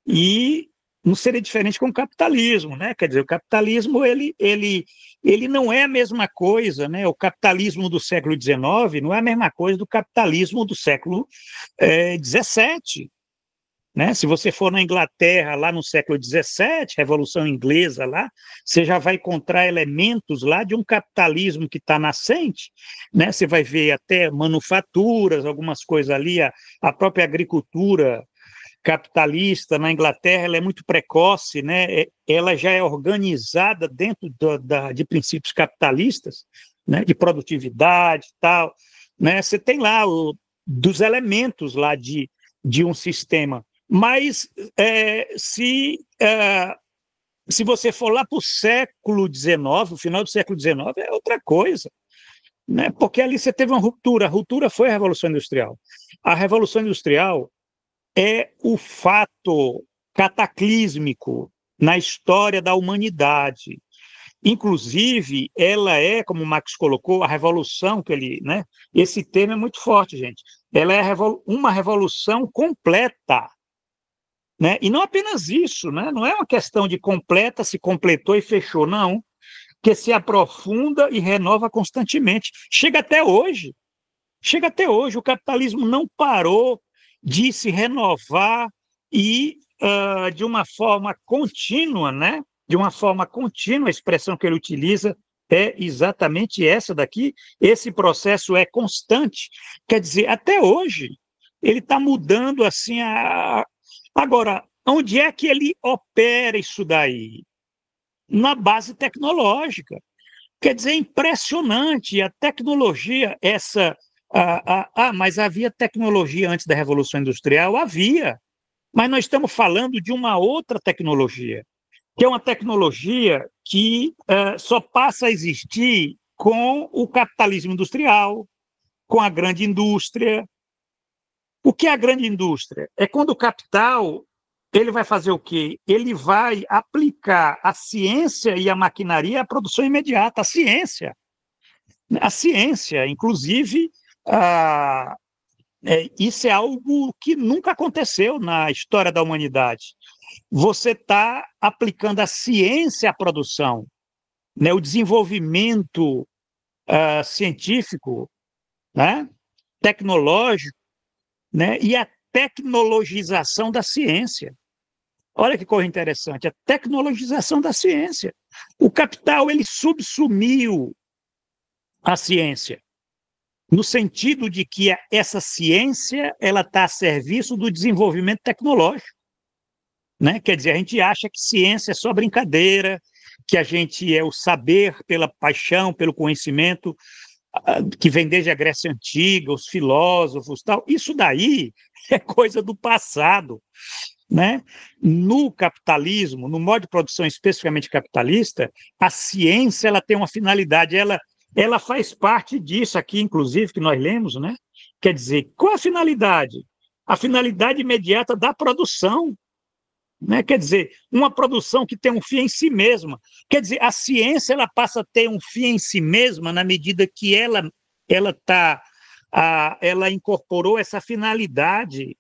e não seria diferente com o capitalismo, né? Quer dizer, o capitalismo ele não é a mesma coisa, né? O capitalismo do século XIX não é a mesma coisa do capitalismo do século XVII. Né? Se você for na Inglaterra, lá no século XVII, Revolução Inglesa, lá, você já vai encontrar elementos lá de um capitalismo que está nascente, né? Você vai ver até manufaturas, algumas coisas ali, a própria agricultura capitalista na Inglaterra, ela é muito precoce, né? Ela já é organizada dentro de princípios capitalistas, né? De produtividade e tal, né? Você tem lá dos elementos lá de um sistema. Mas se você for lá para o século XIX, o final do século XIX, é outra coisa, né? Porque ali você teve uma ruptura. A ruptura foi a Revolução Industrial. A Revolução Industrial é o fato cataclísmico na história da humanidade. Inclusive, ela é, como o Marx colocou, a revolução que ele... Né? Esse termo é muito forte, gente. Ela é uma revolução completa. Né? E não apenas isso, né? Não é uma questão de completa, se completou e fechou, não, que se aprofunda e renova constantemente. Chega até hoje, o capitalismo não parou de se renovar e de uma forma contínua, né? De uma forma contínua, a expressão que ele utiliza é exatamente essa daqui, esse processo é constante, quer dizer, até hoje, ele está mudando assim Agora, onde é que ele opera isso daí? Na base tecnológica. Quer dizer, é impressionante a tecnologia, mas havia tecnologia antes da Revolução Industrial? Havia, mas nós estamos falando de uma outra tecnologia, que é uma tecnologia que só passa a existir com o capitalismo industrial, com a grande indústria. O que é a grande indústria? É quando o capital ele vai fazer o quê? Ele vai aplicar a ciência e a maquinaria à produção imediata, a ciência. A ciência, inclusive, isso é algo que nunca aconteceu na história da humanidade. Você está aplicando a ciência à produção, né? O desenvolvimento científico, né? Tecnológico, né? E a tecnologização da ciência. Olha que coisa interessante, a tecnologização da ciência. O capital ele subsumiu a ciência, no sentido de que essa ciência ela está a serviço do desenvolvimento tecnológico. Né? Quer dizer, a gente acha que ciência é só brincadeira, que a gente é o saber pela paixão, pelo conhecimento, que vem desde a Grécia Antiga, os filósofos, tal. Isso daí é coisa do passado. Né? No capitalismo, no modo de produção especificamente capitalista, a ciência ela tem uma finalidade, ela faz parte disso aqui, inclusive, que nós lemos, né? Quer dizer, qual a finalidade? A finalidade imediata da produção. Né? Quer dizer, uma produção que tem um fim em si mesma. Quer dizer, a ciência ela passa a ter um fim em si mesma na medida que ela está ela incorporou essa finalidade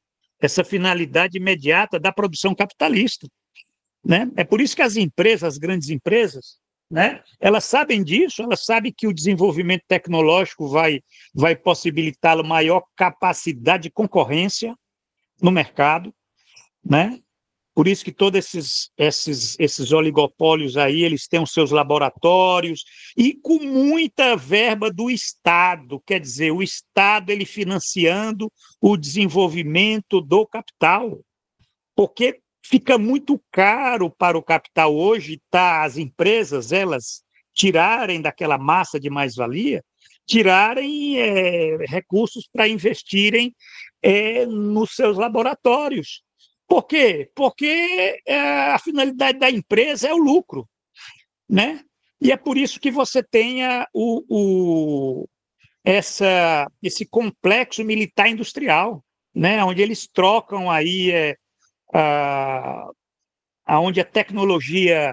imediata da produção capitalista, né? É por isso que as empresas, as grandes empresas, né, elas sabem disso, elas sabem que o desenvolvimento tecnológico vai possibilitar maior capacidade de concorrência no mercado, né? Por isso que todos esses oligopólios aí, eles têm os seus laboratórios e com muita verba do Estado, quer dizer, o Estado ele financiando o desenvolvimento do capital, porque fica muito caro para o capital hoje, as empresas, elas tirarem daquela massa de mais-valia, tirarem recursos para investirem nos seus laboratórios. Por quê? Porque a finalidade da empresa é o lucro, né? E é por isso que você tenha esse complexo militar industrial, né? Onde eles trocam aí, onde a tecnologia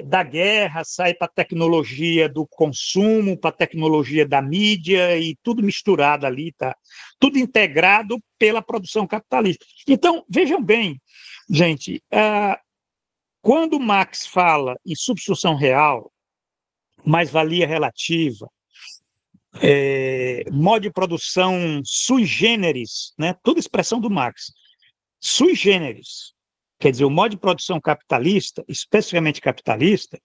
da guerra sai para a tecnologia do consumo, para a tecnologia da mídia e tudo misturado ali, tá? Tudo integrado pela produção capitalista. Então, vejam bem, gente, quando Marx fala em substituição real, mais-valia relativa, modo de produção sui generis, né? Tudo expressão do Marx, sui generis. Quer dizer, o modo de produção capitalista, especificamente capitalista,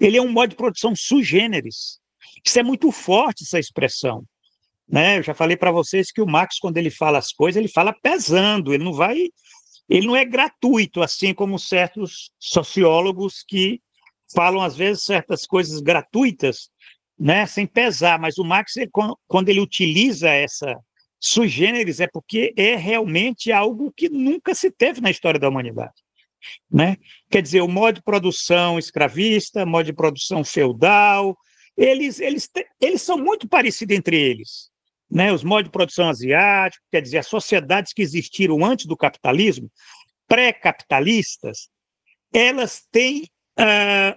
ele é um modo de produção sui generis. Isso é muito forte, essa expressão, né? Eu já falei para vocês que o Marx, quando ele fala as coisas, ele fala pesando, ele não é gratuito, assim como certos sociólogos que falam, às vezes, certas coisas gratuitas, né, sem pesar, mas o Marx, quando ele utiliza essa sui generis, é porque é realmente algo que nunca se teve na história da humanidade, né? Quer dizer, o modo de produção escravista, modo de produção feudal, eles são muito parecidos entre eles, né? Os modos de produção asiáticos, quer dizer, as sociedades que existiram antes do capitalismo, pré-capitalistas, elas têm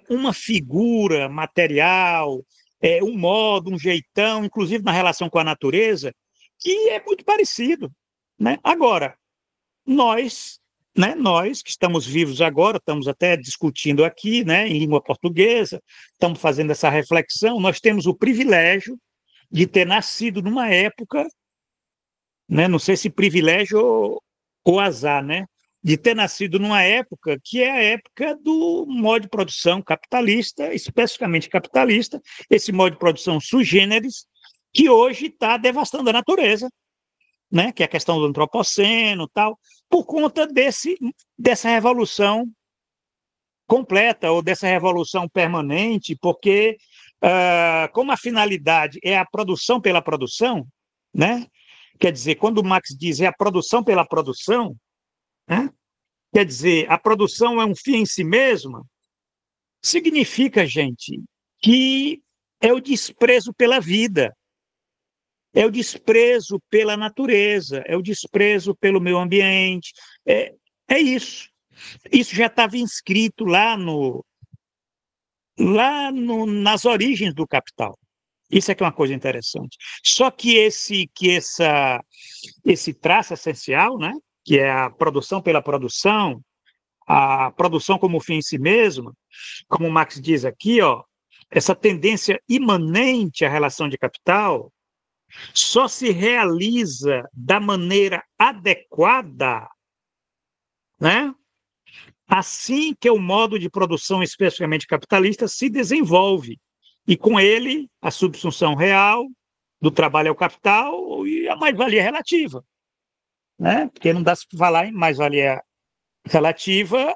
uma figura material, um modo, um jeitão, inclusive na relação com a natureza, que é muito parecido, né? Agora, nós que estamos vivos agora, estamos até discutindo aqui, né, em língua portuguesa, estamos fazendo essa reflexão, nós temos o privilégio de ter nascido numa época, né, não sei se privilégio ou azar, né, de ter nascido numa época que é a época do modo de produção capitalista, especificamente capitalista, esse modo de produção sui generis, que hoje está devastando a natureza, né, que é a questão do antropoceno, tal, por conta dessa revolução completa ou dessa revolução permanente, porque como a finalidade é a produção pela produção, né, quer dizer, quando o Marx diz a produção pela produção, né, quer dizer, a produção é um fim em si mesma, significa, gente, que é o desprezo pela vida, é o desprezo pela natureza, é o desprezo pelo meio ambiente, é isso. Isso já estava inscrito nas origens do capital. Isso é que é uma coisa interessante. Só que esse traço essencial, né, que é a produção pela produção, a produção como fim em si mesma, como o Marx diz aqui, essa tendência imanente à relação de capital, só se realiza da maneira adequada, né, assim que o modo de produção especificamente capitalista se desenvolve, e com ele a subsunção real do trabalho ao capital e a mais-valia relativa, né? Porque não dá para falar em mais-valia relativa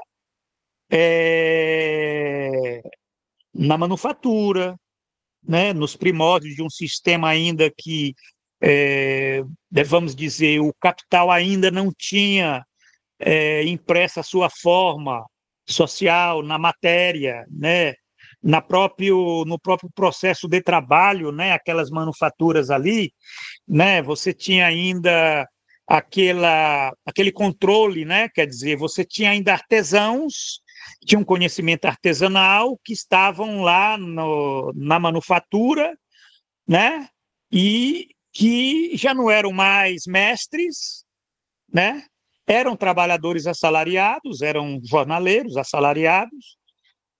na manufatura, né? Nos primórdios de um sistema ainda que, vamos dizer, o capital ainda não tinha impressa a sua forma social na matéria, né? No próprio processo de trabalho, né? Aquelas manufaturas ali, né? Você tinha ainda aquele controle, né? Quer dizer, você tinha ainda artesãos, tinha um conhecimento artesanal que estavam lá na manufatura, né? E que já não eram mais mestres, né? Eram trabalhadores assalariados, eram jornaleiros assalariados,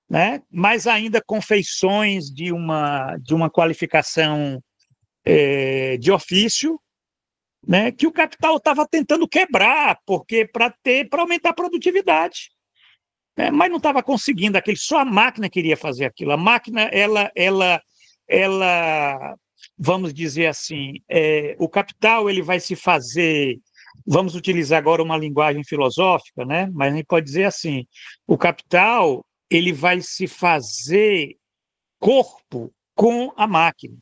né? Mas ainda com feições de uma qualificação de ofício, né? Que o capital estava tentando quebrar, porque para aumentar a produtividade, né? Mas não estava conseguindo aquilo, só a máquina queria fazer aquilo. A máquina, ela vamos dizer assim, o capital ele vai se fazer, vamos utilizar agora uma linguagem filosófica, né? Mas a gente pode dizer assim, o capital ele vai se fazer corpo com a máquina.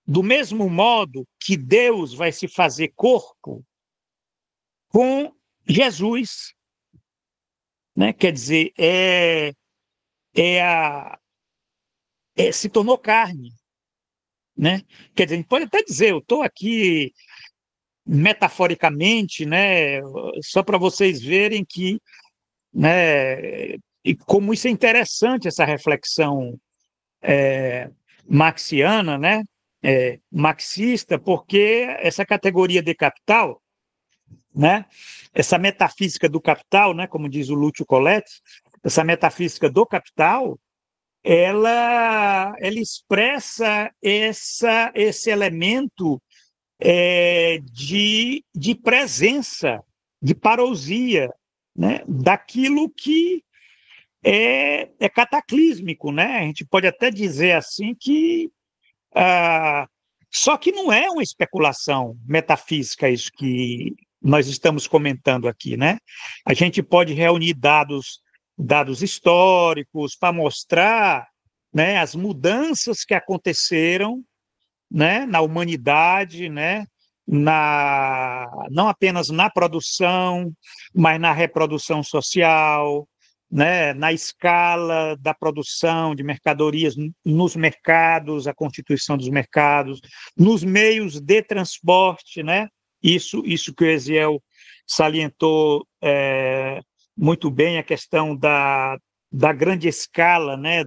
Do mesmo modo que Deus vai se fazer corpo com Jesus, né? Quer dizer, se tornou carne, né? Quer dizer, a gente pode até dizer, eu estou aqui metaforicamente, né? Só para vocês verem que, né? E como isso é interessante, essa reflexão marxiana, né? Marxista, porque essa categoria de capital, né? Essa metafísica do capital, né? Como diz o Lúcio Coletti, essa metafísica do capital, ela expressa esse elemento de presença, de parousia, né? Daquilo que é cataclísmico, né? A gente pode até dizer assim que só que não é uma especulação metafísica isso que nós estamos comentando aqui, né? A gente pode reunir dados históricos para mostrar, né, as mudanças que aconteceram, né, na humanidade, né, não apenas na produção, mas na reprodução social, né, na escala da produção de mercadorias nos mercados, a constituição dos mercados, nos meios de transporte, né? Isso que o Eziel salientou muito bem, a questão da grande escala, né?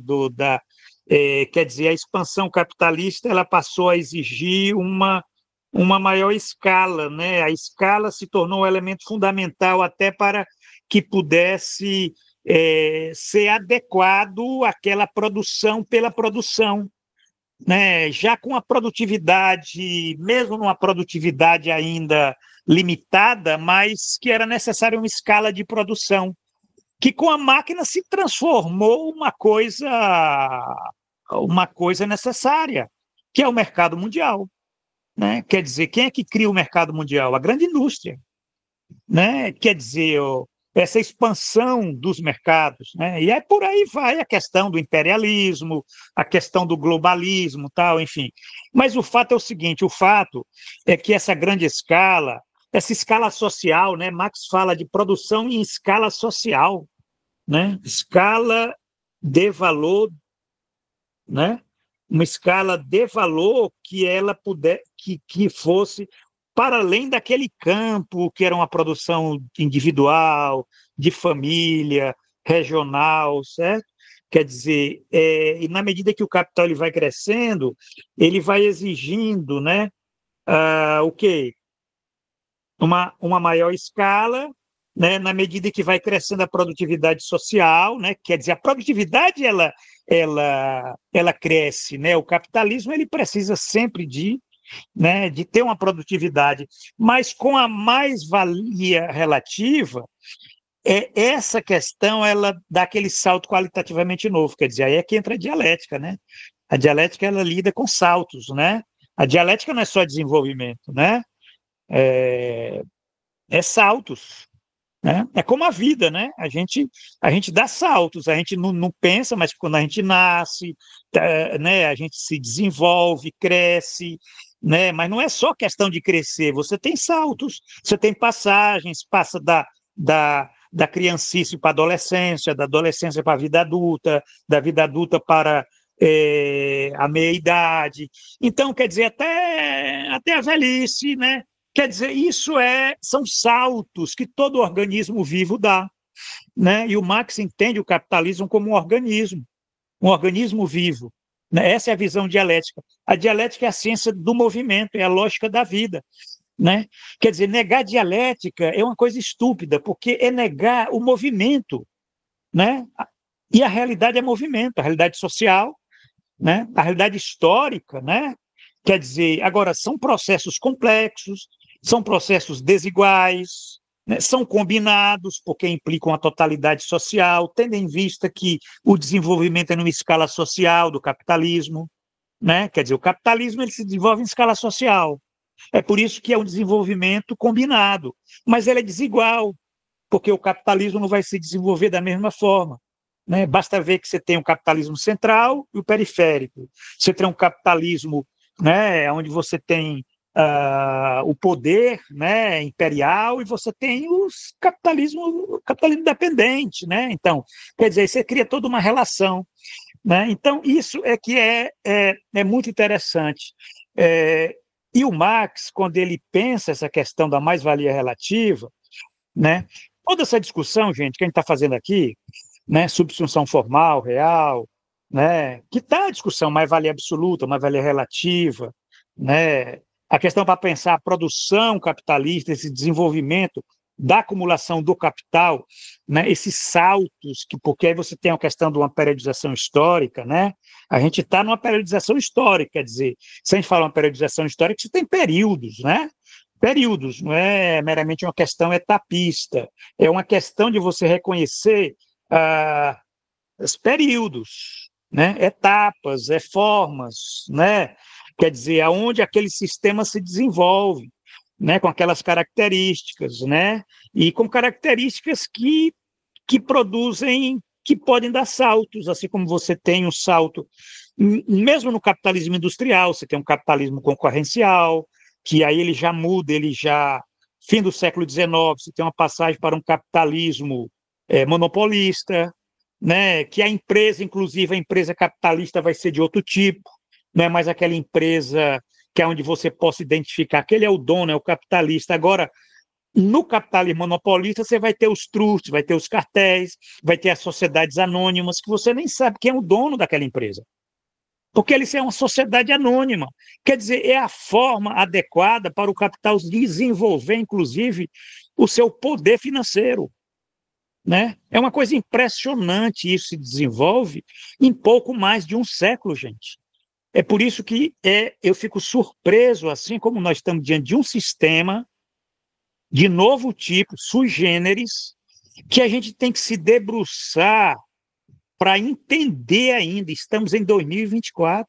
Quer dizer, a expansão capitalista ela passou a exigir uma maior escala, né? A escala se tornou um elemento fundamental até para que pudesse ser adequado àquela produção pela produção, né? Já com a produtividade, mesmo numa produtividade ainda limitada, mas que era necessária uma escala de produção, que com a máquina se transformou uma coisa necessária, que é o mercado mundial, né? Quer dizer, quem é que cria o mercado mundial? A grande indústria, né? Quer dizer, essa expansão dos mercados, né? E aí por aí vai a questão do imperialismo, a questão do globalismo, tal, enfim. Mas o fato é o seguinte, o fato é que essa grande escala, essa escala social, né? Marx fala de produção em escala social, né? Escala de valor, né? Uma escala de valor que ela que fosse para além daquele campo que era uma produção individual, de família, regional, certo? Quer dizer, e na medida que o capital ele vai crescendo, ele vai exigindo, né, o quê? Uma maior escala, né, na medida que vai crescendo a produtividade social, né? Quer dizer, a produtividade ela cresce, né? O capitalismo ele precisa sempre né, de ter uma produtividade, mas com a mais-valia relativa, essa questão ela dá aquele salto qualitativamente novo, quer dizer, aí é que entra a dialética, né? A dialética ela lida com saltos, né? A dialética não é só desenvolvimento, né? Saltos, né? É como a vida, né? A gente dá saltos, a gente não pensa, mas quando a gente nasce, né, a gente se desenvolve, cresce, né? Mas não é só questão de crescer, você tem saltos, você tem passagens, passa da criancice para a adolescência, da adolescência para a vida adulta, da vida adulta para a meia-idade. Então, quer dizer, até a velhice, né? Quer dizer, são saltos que todo organismo vivo dá, né? E o Marx entende o capitalismo como um organismo vivo, né? Essa é a visão dialética. A dialética é a ciência do movimento, é a lógica da vida, né? Quer dizer, negar a dialética é uma coisa estúpida, porque é negar o movimento, né? E a realidade é movimento, a realidade social, né? A realidade histórica, né? Quer dizer, agora, são processos complexos, são processos desiguais, né? São combinados, porque implicam a totalidade social, tendo em vista que o desenvolvimento é numa escala social do capitalismo, né? Quer dizer, o capitalismo ele se desenvolve em escala social. É por isso que é um desenvolvimento combinado, mas ele é desigual, porque o capitalismo não vai se desenvolver da mesma forma, né? Basta ver que você tem um capitalismo central e o periférico. Você tem um capitalismo, né, onde você tem o poder, né, imperial, e você tem o capitalismo dependente, né? Então, quer dizer, você cria toda uma relação, né? Então, isso é que é muito interessante. E o Marx, quando ele pensa essa questão da mais-valia relativa, né? Toda essa discussão, gente, que a gente está fazendo aqui, né? Subsunção formal, real, né? Que está a discussão mais-valia absoluta, mais-valia relativa, né? A questão para pensar a produção capitalista, esse desenvolvimento da acumulação do capital, né? Esses saltos, porque aí você tem a questão de uma periodização histórica, né? A gente está numa periodização histórica, quer dizer, se a gente fala uma periodização histórica, você tem períodos, né? Períodos, não é meramente uma questão etapista, é uma questão de você reconhecer os períodos, né? Etapas, formas, né? Quer dizer, aonde aquele sistema se desenvolve, né? Com aquelas características, né? E com características que produzem, que podem dar saltos, assim como você tem um salto, mesmo no capitalismo industrial, você tem um capitalismo concorrencial, que aí ele já muda, fim do século XIX, você tem uma passagem para um capitalismo monopolista, né? Que a empresa, inclusive a empresa capitalista, vai ser de outro tipo, não é mais aquela empresa que é onde você possa identificar, aquele é o dono, é o capitalista. Agora, no capitalismo monopolista, você vai ter os trusts, vai ter os cartéis, vai ter as sociedades anônimas, que você nem sabe quem é o dono daquela empresa. Porque eles são uma sociedade anônima. Quer dizer, é a forma adequada para o capital desenvolver, inclusive, o seu poder financeiro, né? É uma coisa impressionante, isso se desenvolve em pouco mais de um século, gente. É por isso que eu fico surpreso, assim como nós estamos diante de um sistema de novo tipo, sui generis, que a gente tem que se debruçar para entender ainda. Estamos em 2024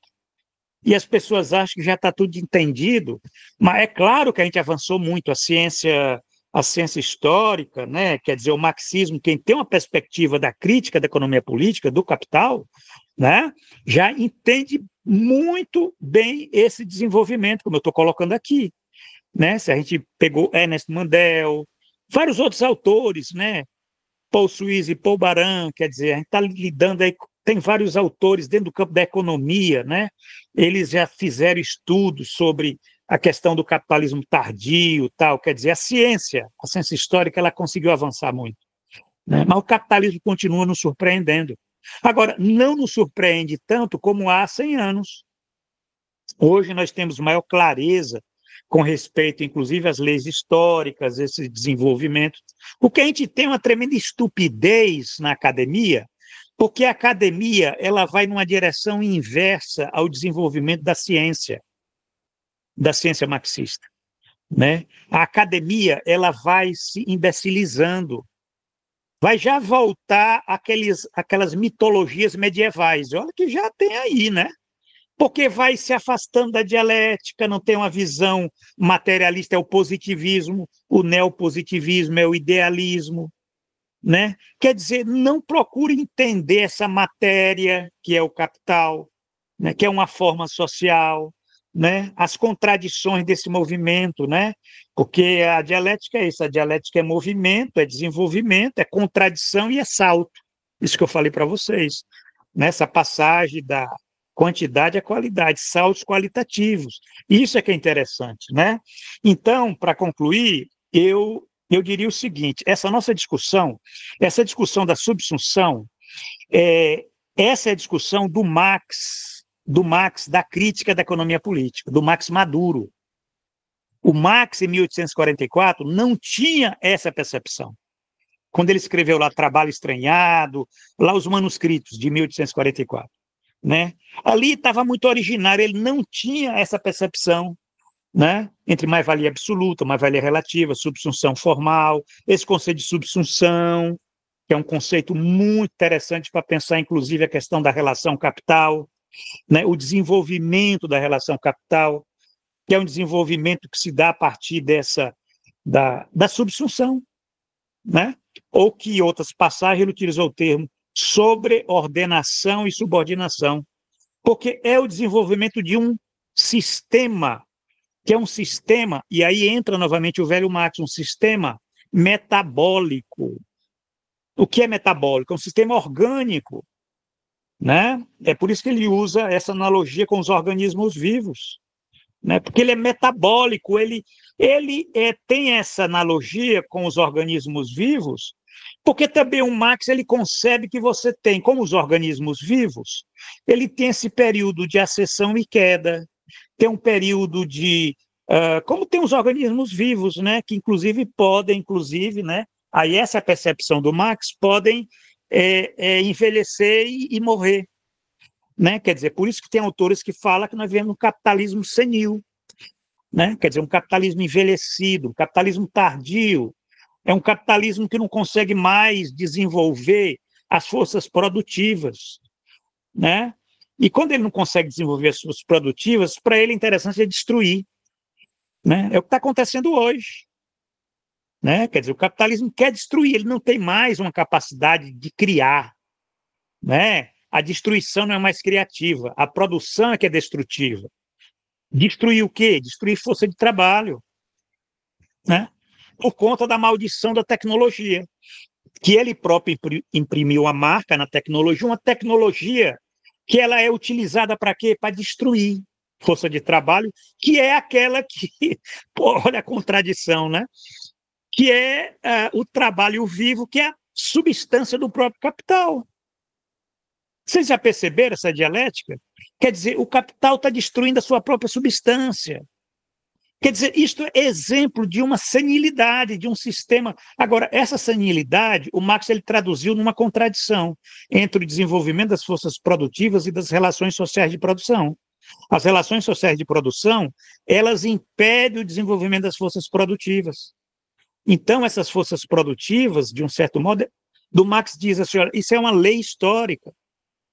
e as pessoas acham que já está tudo entendido, mas é claro que a gente avançou muito, a ciência histórica, né? Quer dizer, o marxismo, quem tem uma perspectiva da crítica da economia política, do capital, né? Já entende muito bem esse desenvolvimento, como eu estou colocando aqui, né? Se a gente pegou Ernest Mandel, vários outros autores, né? Paul Suisse e Paul Baran, quer dizer, a gente está lidando aí, tem vários autores dentro do campo da economia, né? Eles já fizeram estudos sobre a questão do capitalismo tardio, tal, quer dizer, a ciência histórica, ela conseguiu avançar muito, né? Mas o capitalismo continua nos surpreendendo. Agora, não nos surpreende tanto como há 100 anos. Hoje nós temos maior clareza com respeito, inclusive, às leis históricas, esse desenvolvimento. O que a gente tem é uma tremenda estupidez na academia, porque a academia ela vai numa direção inversa ao desenvolvimento da ciência marxista, né? A academia ela vai se imbecilizando, vai já voltar aquelas mitologias medievais. Olha que já tem aí, né? Porque vai se afastando da dialética, não tem uma visão materialista, é o positivismo, o neopositivismo é o idealismo, né? Quer dizer, não procure entender essa matéria que é o capital, né? Que é uma forma social, né? As contradições desse movimento, né? Porque a dialética é isso, a dialética é movimento, é desenvolvimento, é contradição e é salto. Isso que eu falei para vocês, nessa passagem da quantidade à qualidade, saltos qualitativos. Isso é que é interessante, né? Então, para concluir, eu diria o seguinte: essa nossa discussão, essa discussão da subsunção, essa é a discussão do Marx, do Marx da crítica da economia política, do Marx maduro. O Marx, em 1844, não tinha essa percepção. Quando ele escreveu lá Trabalho Estranhado, lá os manuscritos de 1844, né? Ali estava muito originário, ele não tinha essa percepção, né? Entre mais-valia absoluta, mais-valia relativa, subsunção formal, esse conceito de subsunção, que é um conceito muito interessante para pensar, inclusive, a questão da relação capital, né? O desenvolvimento da relação capital, que é um desenvolvimento que se dá a partir da subsunção, né? Ou que, em outras passagens, ele utilizou o termo sobreordenação e subordinação, porque é o desenvolvimento de um sistema, que é um sistema, e aí entra novamente o velho Marx, um sistema metabólico. O que é metabólico? É um sistema orgânico, né? É por isso que ele usa essa analogia com os organismos vivos, né? Porque ele é metabólico, ele tem essa analogia com os organismos vivos, porque também o Marx ele concebe que você tem, como os organismos vivos, ele tem esse período de ascensão e queda, tem um período de... como tem os organismos vivos, né? Que inclusive podem, né? Aí essa é a percepção do Marx, podem envelhecer e morrer. Né? Quer dizer, por isso que tem autores que falam que nós vivemos um capitalismo senil, né? Quer dizer, um capitalismo envelhecido, um capitalismo tardio, é um capitalismo que não consegue mais desenvolver as forças produtivas, né? E quando ele não consegue desenvolver as forças produtivas, para ele é interessante destruir, né? É o que está acontecendo hoje, né? Quer dizer, o capitalismo quer destruir, ele não tem mais uma capacidade de criar, né? A destruição não é mais criativa, a produção é que é destrutiva. Destruir o quê? Destruir força de trabalho, né? Por conta da maldição da tecnologia, que ele próprio imprimiu a marca na tecnologia, uma tecnologia que ela é utilizada para quê? Para destruir força de trabalho, que é aquela que, pô, olha a contradição, né? Que é o trabalho vivo, que é a substância do próprio capital. Vocês já perceberam essa dialética? Quer dizer, o capital está destruindo a sua própria substância. Quer dizer, isto é exemplo de uma senilidade, de um sistema. Agora, essa senilidade, o Marx ele traduziu numa contradição entre o desenvolvimento das forças produtivas e das relações sociais de produção. As relações sociais de produção, elas impedem o desenvolvimento das forças produtivas. Então, essas forças produtivas, de um certo modo, do Marx diz assim, olha, isso é uma lei histórica.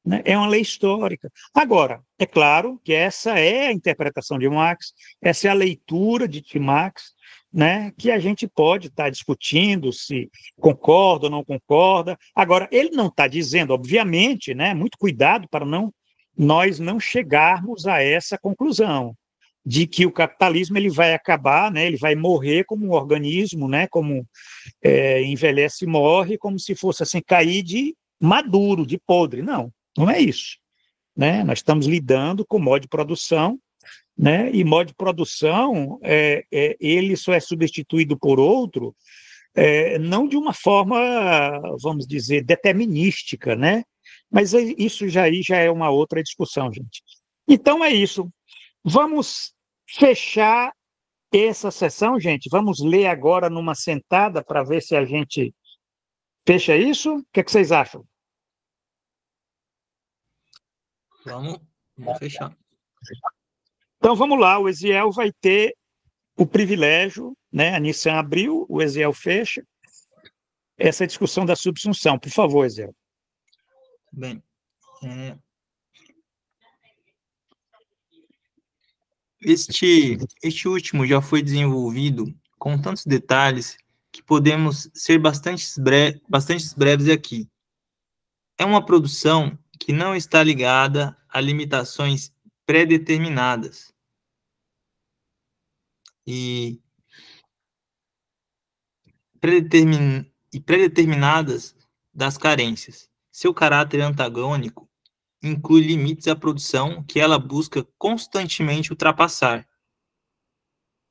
Né? É uma lei histórica. Agora, é claro que essa é a interpretação de Marx, essa é a leitura de Marx, né? Que a gente pode estar discutindo se concorda ou não concorda. Agora, ele não está dizendo, obviamente, né? Muito cuidado para nós não chegarmos a essa conclusão de que o capitalismo ele vai acabar, né? Ele vai morrer como um organismo, né? Como envelhece e morre, como se fosse assim, cair de maduro, de podre. Não. Não é isso, né? Nós estamos lidando com modo de produção, né? E modo de produção, ele só é substituído por outro, não de uma forma, vamos dizer, determinística, né? Mas isso já é uma outra discussão, gente. Então é isso. Vamos fechar essa sessão, gente. Vamos ler agora numa sentada para ver se a gente fecha isso. O que vocês acham? Vamos fechar. Então, vamos lá, o Eziel vai ter o privilégio, né? A Nissan abriu, o Eziel fecha, essa discussão da subsunção. Por favor, Eziel. Bem, este último já foi desenvolvido com tantos detalhes que podemos ser bastante breves aqui. É uma produção que não está ligada a limitações pré-determinadas e pré-determinadas das carências. Seu caráter antagônico inclui limites à produção que ela busca constantemente ultrapassar.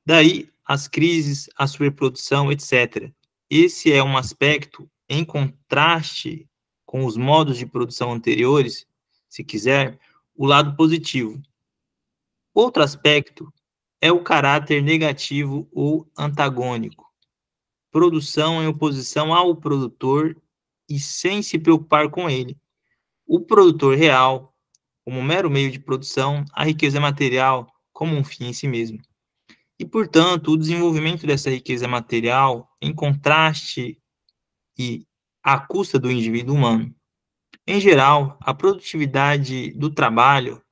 Daí as crises, a superprodução, etc. Esse é um aspecto em contraste com os modos de produção anteriores, se quiser, o lado positivo. Outro aspecto é o caráter negativo ou antagônico. Produção em oposição ao produtor e sem se preocupar com ele. O produtor real, como mero meio de produção, a riqueza material como um fim em si mesmo. E, portanto, o desenvolvimento dessa riqueza material em contraste e à custa do indivíduo humano. Em geral, a produtividade do trabalho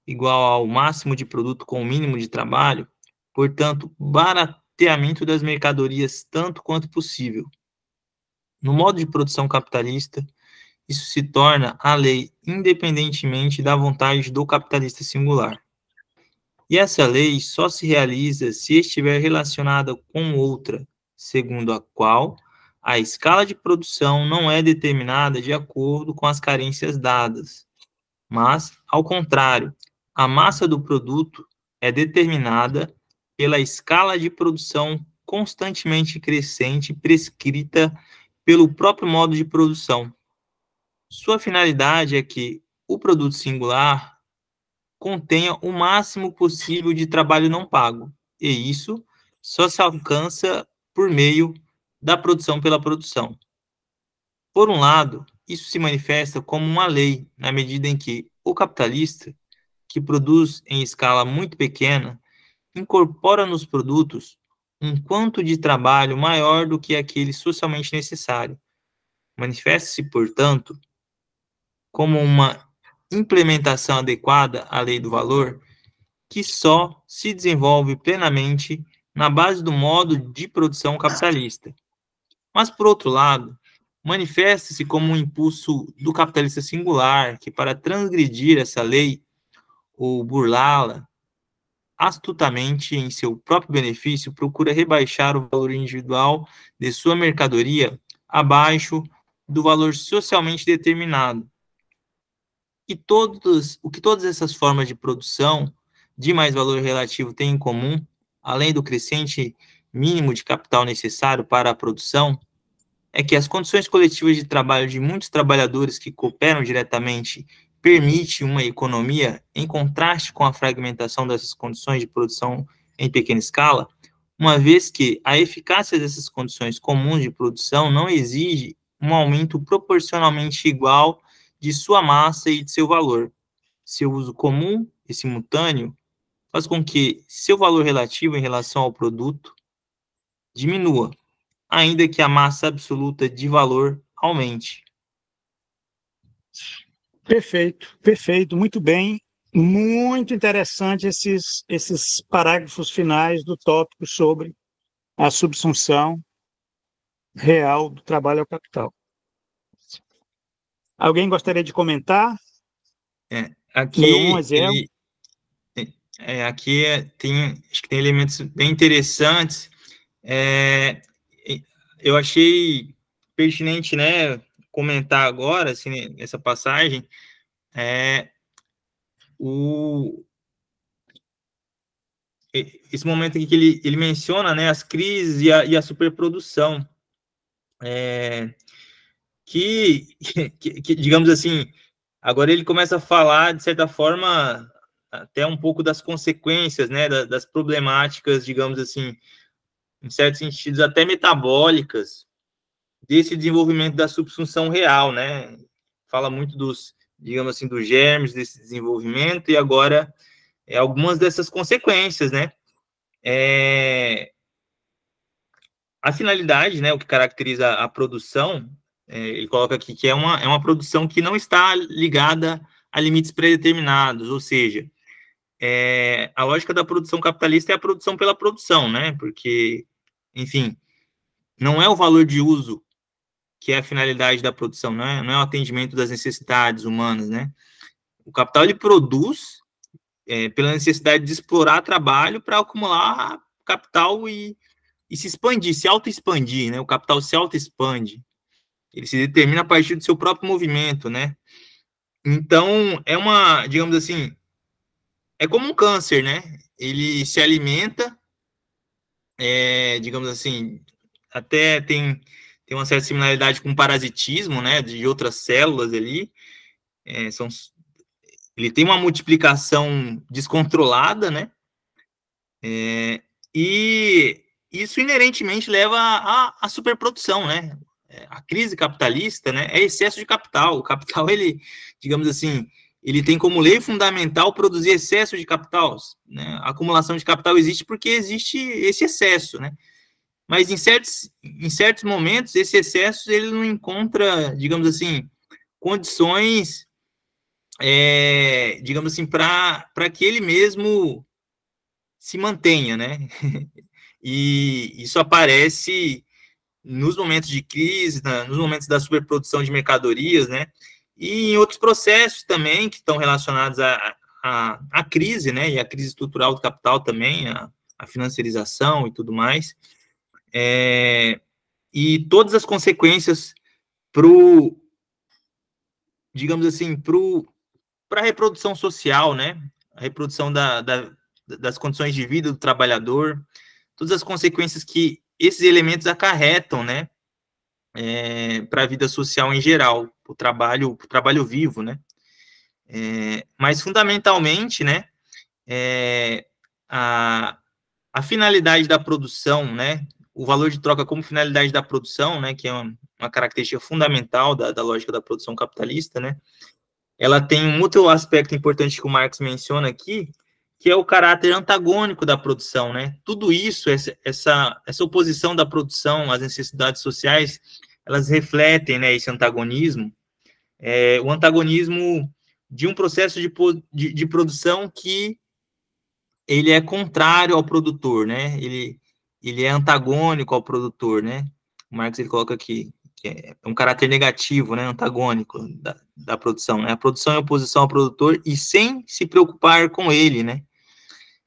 igual ao máximo de produto com o mínimo de trabalho, portanto, barateamento das mercadorias tanto quanto possível. No modo de produção capitalista, isso se torna a lei independentemente da vontade do capitalista singular. E essa lei só se realiza se estiver relacionada com outra, segundo a qual a escala de produção não é determinada de acordo com as carências dadas, mas, ao contrário, a massa do produto é determinada pela escala de produção constantemente crescente prescrita pelo próprio modo de produção. Sua finalidade é que o produto singular contenha o máximo possível de trabalho não pago, e isso só se alcança por meio da produção pela produção. Por um lado, isso se manifesta como uma lei, na medida em que o capitalista, que produz em escala muito pequena, incorpora nos produtos um quanto de trabalho maior do que aquele socialmente necessário. Manifesta-se, portanto, como uma implementação adequada à lei do valor, que só se desenvolve plenamente na base do modo de produção capitalista. Mas, por outro lado, manifesta-se como um impulso do capitalista singular, que, para transgredir essa lei ou burlá-la, astutamente, em seu próprio benefício, procura rebaixar o valor individual de sua mercadoria abaixo do valor socialmente determinado. E o que todas essas formas de produção de mais valor relativo têm em comum, além do crescente mínimo de capital necessário para a produção, é que as condições coletivas de trabalho de muitos trabalhadores que cooperam diretamente permite uma economia em contraste com a fragmentação dessas condições de produção em pequena escala, uma vez que a eficácia dessas condições comuns de produção não exige um aumento proporcionalmente igual de sua massa e de seu valor. Seu uso comum e simultâneo faz com que seu valor relativo em relação ao produto diminua, ainda que a massa absoluta de valor aumente. Perfeito, perfeito, muito bem. Muito interessante esses parágrafos finais do tópico sobre a subsunção real do trabalho ao capital. Alguém gostaria de comentar? Aqui acho que tem elementos bem interessantes. Eu achei pertinente, né, comentar agora, assim, essa passagem, esse momento aqui que ele menciona, né, as crises e a superprodução, que, digamos assim, agora ele começa a falar, de certa forma, até um pouco das consequências, né, das problemáticas, digamos assim, em certos sentidos, até metabólicas, desse desenvolvimento da subsunção real, né? Fala muito digamos assim, dos germes desse desenvolvimento e agora algumas dessas consequências, né? A finalidade, né, o que caracteriza a produção, ele coloca aqui que é uma produção que não está ligada a limites pré-determinados, ou seja, a lógica da produção capitalista é a produção pela produção, né? Porque, enfim, não é o valor de uso que é a finalidade da produção, não é o atendimento das necessidades humanas, né? O capital, ele produz pela necessidade de explorar trabalho para acumular capital e se expandir, se auto-expandir, né? O capital se auto-expande. Ele se determina a partir do seu próprio movimento, né? Então, digamos assim, é como um câncer, né? Ele se alimenta, digamos assim, até tem uma certa similaridade com o parasitismo, né? De outras células ali. ele tem uma multiplicação descontrolada, né? E isso inerentemente leva à superprodução, né? A crise capitalista, né, é excesso de capital. O capital, ele, digamos assim, ele tem como lei fundamental produzir excesso de capital, né? A acumulação de capital existe porque existe esse excesso, né? Mas em certos momentos, esse excesso ele não encontra, digamos assim, condições, digamos assim, para que ele mesmo se mantenha, né? E isso aparece nos momentos de crise, nos momentos da superprodução de mercadorias, né? E em outros processos também que estão relacionados à crise, né? E à crise estrutural do capital também, a financiarização e tudo mais. E todas as consequências digamos assim, para a reprodução social, né? A reprodução das condições de vida do trabalhador, todas as consequências que esses elementos acarretam, né? Para a vida social em geral, o trabalho vivo, né? Mas fundamentalmente, né? A finalidade da produção, né? O valor de troca como finalidade da produção, né? Que é uma característica fundamental da lógica da produção capitalista, né? Ela tem um outro aspecto importante que o Marx menciona aqui, que é o caráter antagônico da produção, né? Tudo isso, essa oposição da produção às necessidades sociais, elas refletem, né, esse antagonismo, o antagonismo de um processo de produção que ele é contrário ao produtor, né? Ele é antagônico ao produtor, né? O Marx ele coloca aqui que é um caráter negativo, né? Antagônico da produção, né? A produção é oposição ao produtor e sem se preocupar com ele, né?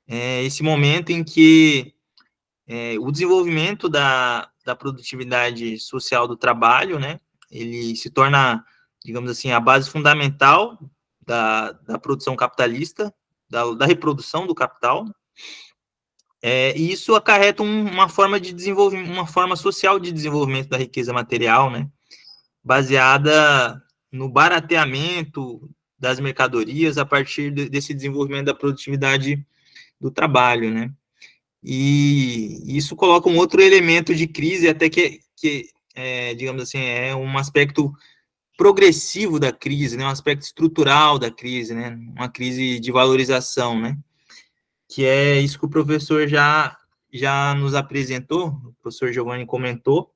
Esse momento em que o desenvolvimento da produtividade social do trabalho, né? Ele se torna, digamos assim, a base fundamental da produção capitalista, da reprodução do capital, e isso acarreta uma forma de desenvolvimento, uma forma social de desenvolvimento da riqueza material, né, baseada no barateamento das mercadorias a partir desse desenvolvimento da produtividade do trabalho, né. E isso coloca um outro elemento de crise, até que digamos assim, é um aspecto progressivo da crise, né, um aspecto estrutural da crise, né, uma crise de valorização, né, que é isso que o professor já nos apresentou, o professor Giovanni comentou,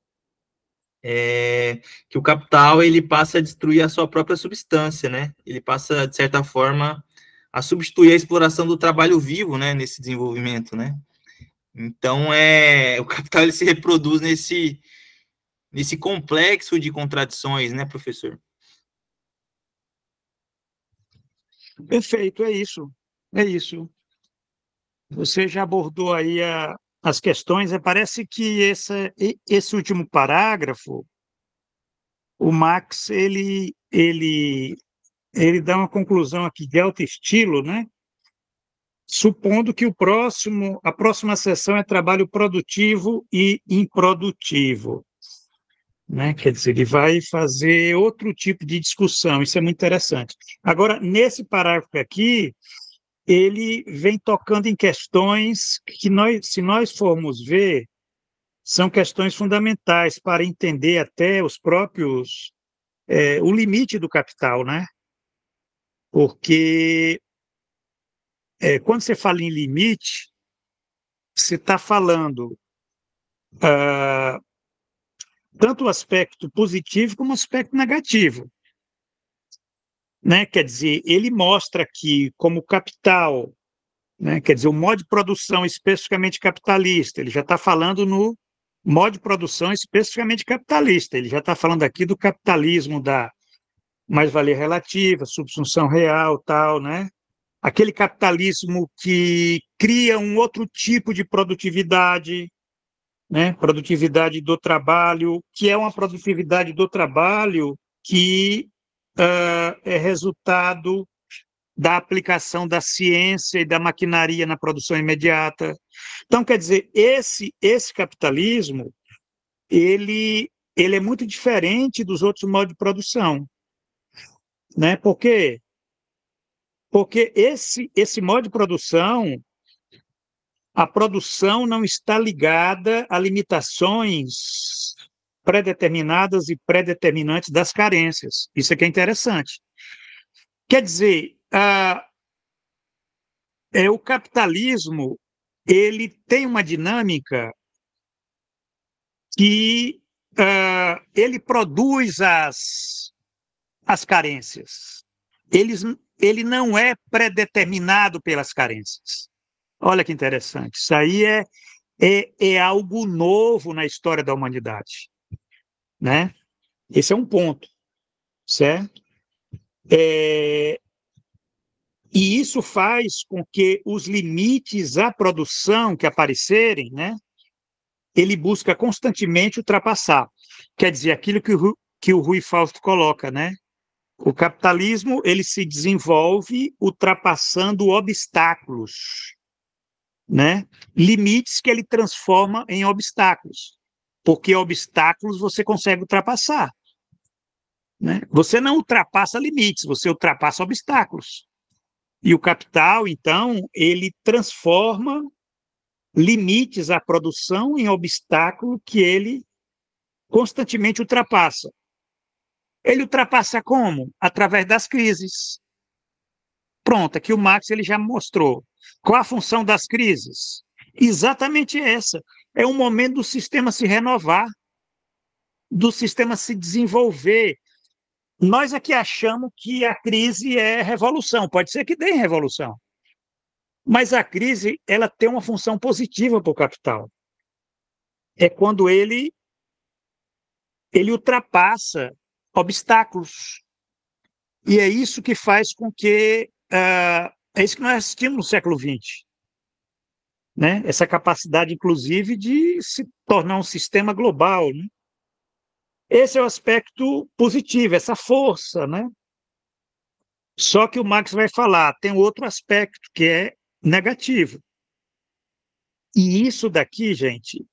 que o capital ele passa a destruir a sua própria substância, né, ele passa, de certa forma, a substituir a exploração do trabalho vivo, né, nesse desenvolvimento, né. Então, o capital ele se reproduz nesse complexo de contradições, né, professor? Perfeito, é isso. É isso. Você já abordou aí as questões. Parece que esse último parágrafo, o Marx, ele dá uma conclusão aqui de alto estilo, né? Supondo que a próxima sessão é trabalho produtivo e improdutivo, né? Quer dizer, ele vai fazer outro tipo de discussão, isso é muito interessante. Agora, nesse parágrafo aqui, ele vem tocando em questões que se nós formos ver, são questões fundamentais para entender até o limite do capital, né? Porque quando você fala em limite, você está falando tanto o aspecto positivo como o aspecto negativo, né? Quer dizer, ele mostra que como capital, né? Quer dizer, o modo de produção especificamente capitalista, ele já está falando no modo de produção especificamente capitalista, ele já está falando aqui do capitalismo da mais-valia relativa, subsunção real, tal, né? Aquele capitalismo que cria um outro tipo de produtividade, né? Produtividade do trabalho, que é uma produtividade do trabalho que é resultado da aplicação da ciência e da maquinaria na produção imediata. Então, quer dizer, esse capitalismo, ele é muito diferente dos outros modos de produção, né? Por quê? Porque esse modo de produção, a produção não está ligada a limitações pré-determinadas e pré-determinantes das carências. Isso aqui é interessante. Quer dizer, o capitalismo ele tem uma dinâmica que ele produz as carências. Ele não é predeterminado pelas carências. Olha que interessante. Isso aí é algo novo na história da humanidade, né? Esse é um ponto, certo? E isso faz com que os limites à produção que aparecerem, né, ele busca constantemente ultrapassar. Quer dizer, aquilo que o Rui Fausto coloca, né? O capitalismo ele se desenvolve ultrapassando obstáculos, né? Limites que ele transforma em obstáculos, porque obstáculos você consegue ultrapassar, né? Você não ultrapassa limites, você ultrapassa obstáculos. E o capital, então, ele transforma limites à produção em obstáculo que ele constantemente ultrapassa. Ele ultrapassa como? Através das crises. Pronto, aqui o Marx ele já mostrou. Qual a função das crises? Exatamente essa. É um momento do sistema se renovar, do sistema se desenvolver. Nós aqui achamos que a crise é revolução. Pode ser que dê revolução. Mas a crise ela tem uma função positiva para o capital. É quando ele ultrapassa obstáculos. E é isso que faz com que... é isso que nós assistimos no século XX. Né? Essa capacidade, inclusive, de se tornar um sistema global. Né? Esse é o aspecto positivo, essa força. Né? Só que o Marx vai falar, tem outro aspecto que é negativo. E isso daqui, gente,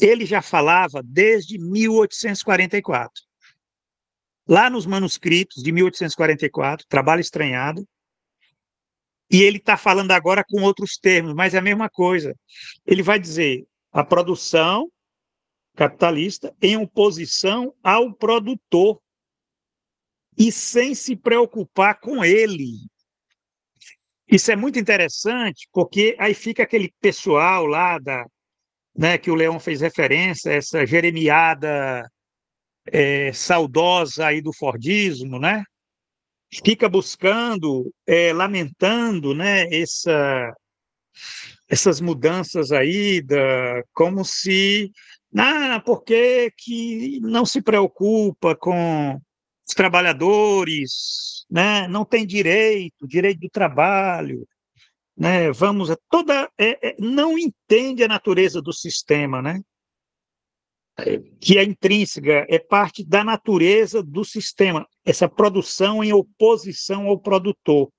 ele já falava desde 1844. Lá nos manuscritos de 1844, Trabalho Estranhado, e ele está falando agora com outros termos, mas é a mesma coisa. Ele vai dizer a produção capitalista em oposição ao produtor e sem se preocupar com ele. Isso é muito interessante, porque aí fica aquele pessoal lá né, que o Leão fez referência, essa jeremiada saudosa aí do Fordismo, né? Fica buscando, lamentando, né, essas mudanças aí, como se, porque que não se preocupa com os trabalhadores, né, não tem direito do trabalho, né, não entende a natureza do sistema, né, que é intrínseca, é parte da natureza do sistema, essa produção em oposição ao produtor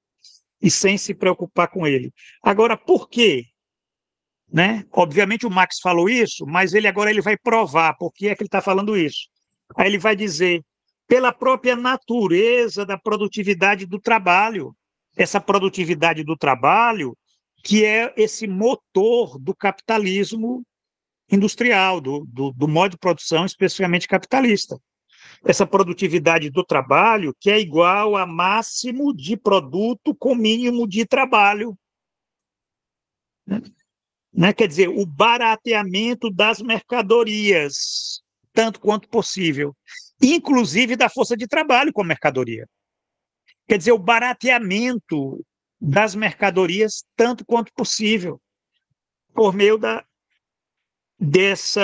e sem se preocupar com ele. Agora, por quê? Né? Obviamente o Marx falou isso, mas agora ele vai provar por que é que ele está falando isso. Aí ele vai dizer, pela própria natureza da produtividade do trabalho, essa produtividade do trabalho que é esse motor do capitalismo industrial, do modo de produção especificamente capitalista. Essa produtividade do trabalho que é igual a máximo de produto com mínimo de trabalho. Né? Quer dizer, o barateamento das mercadorias, tanto quanto possível, inclusive da força de trabalho com a mercadoria. Quer dizer, o barateamento das mercadorias, tanto quanto possível, por meio desse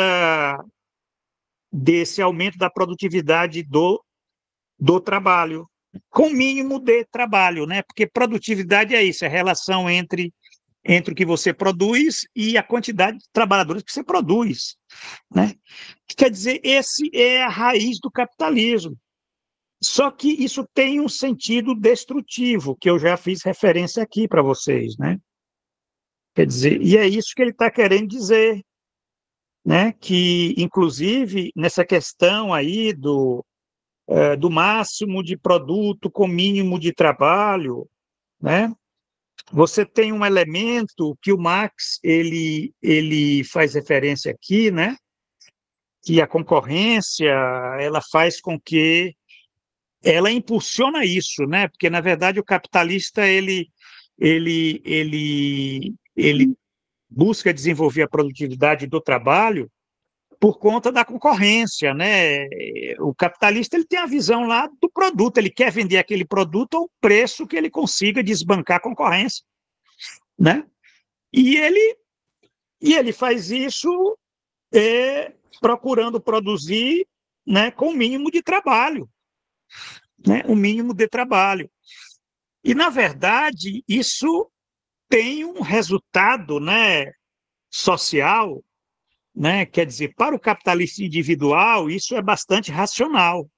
aumento da produtividade do trabalho, com mínimo de trabalho, né? Porque produtividade é isso, é a relação entre o que você produz e a quantidade de trabalhadores que você produz, né? Quer dizer, esse é a raiz do capitalismo. Só que isso tem um sentido destrutivo, que eu já fiz referência aqui para vocês, né? Quer dizer, e é isso que ele está querendo dizer, né? Que, inclusive, nessa questão aí do máximo de produto com mínimo de trabalho, né? Você tem um elemento que o Marx ele faz referência aqui, né? Que a concorrência ela faz com que ela impulsiona isso, né? Porque na verdade o capitalista ele busca desenvolver a produtividade do trabalho por conta da concorrência, né? O capitalista ele tem a visão lá do produto, ele quer vender aquele produto ao preço que ele consiga desbancar a concorrência, né? E ele faz isso procurando produzir, né, com o mínimo de trabalho, né? O mínimo de trabalho. E na verdade isso tem um resultado, né, social, né? Quer dizer, para o capitalista individual, isso é bastante racional.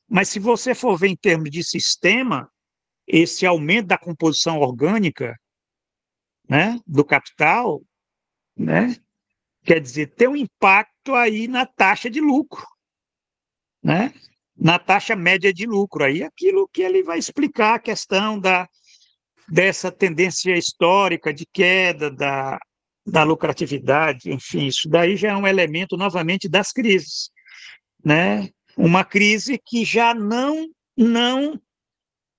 Mas se você for ver em termos de sistema, esse aumento da composição orgânica, né, do capital, né, quer dizer, tem um impacto aí na taxa de lucro, né, na taxa média de lucro. Aí aquilo que ele vai explicar a questão dessa tendência histórica de queda da lucratividade, enfim, isso daí já é um elemento, novamente, das crises, né? Uma crise que já não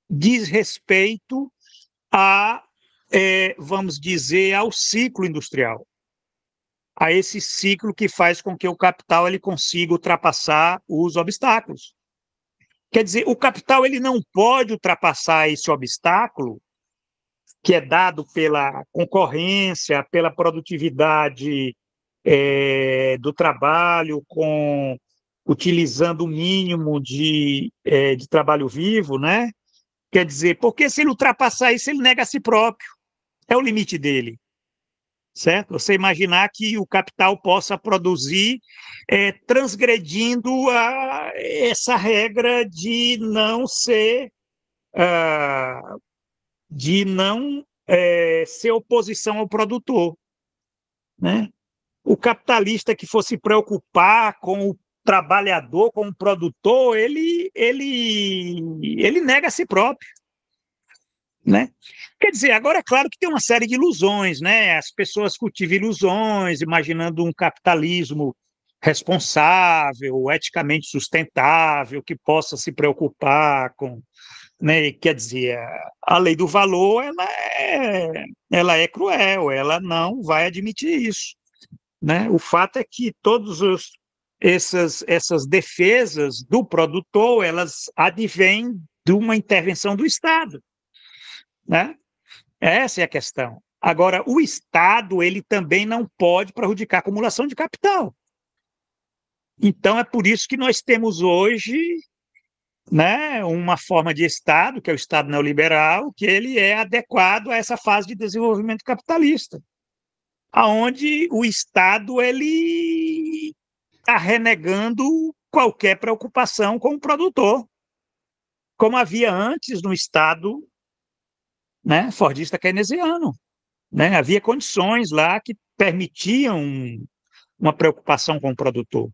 diz respeito vamos dizer, ao ciclo industrial, a esse ciclo que faz com que o capital ele consiga ultrapassar os obstáculos. Quer dizer, o capital ele não pode ultrapassar esse obstáculo que é dado pela concorrência, pela produtividade do trabalho, utilizando o mínimo de trabalho vivo, né? Quer dizer, porque se ele ultrapassar isso, ele nega a si próprio. É o limite dele, certo? Você imaginar que o capital possa produzir transgredindo essa regra de não ser ser oposição ao produtor, né? O capitalista que fosse preocupar com o trabalhador, com o produtor, ele nega a si próprio, né? Quer dizer, agora é claro que tem uma série de ilusões, né? As pessoas cultivam ilusões, imaginando um capitalismo responsável, eticamente sustentável, que possa se preocupar com, né? Quer dizer, a lei do valor ela é cruel, ela não vai admitir isso, né? O fato é que essas defesas do produtor elas advêm de uma intervenção do Estado, né? Essa é a questão. Agora, o Estado ele também não pode prejudicar a acumulação de capital. Então, é por isso que nós temos hoje, né, uma forma de Estado, que é o Estado neoliberal, que ele é adequado a essa fase de desenvolvimento capitalista, aonde o Estado ele está renegando qualquer preocupação com o produtor, como havia antes no Estado, né, fordista keynesiano, né? Havia condições lá que permitiam uma preocupação com o produtor.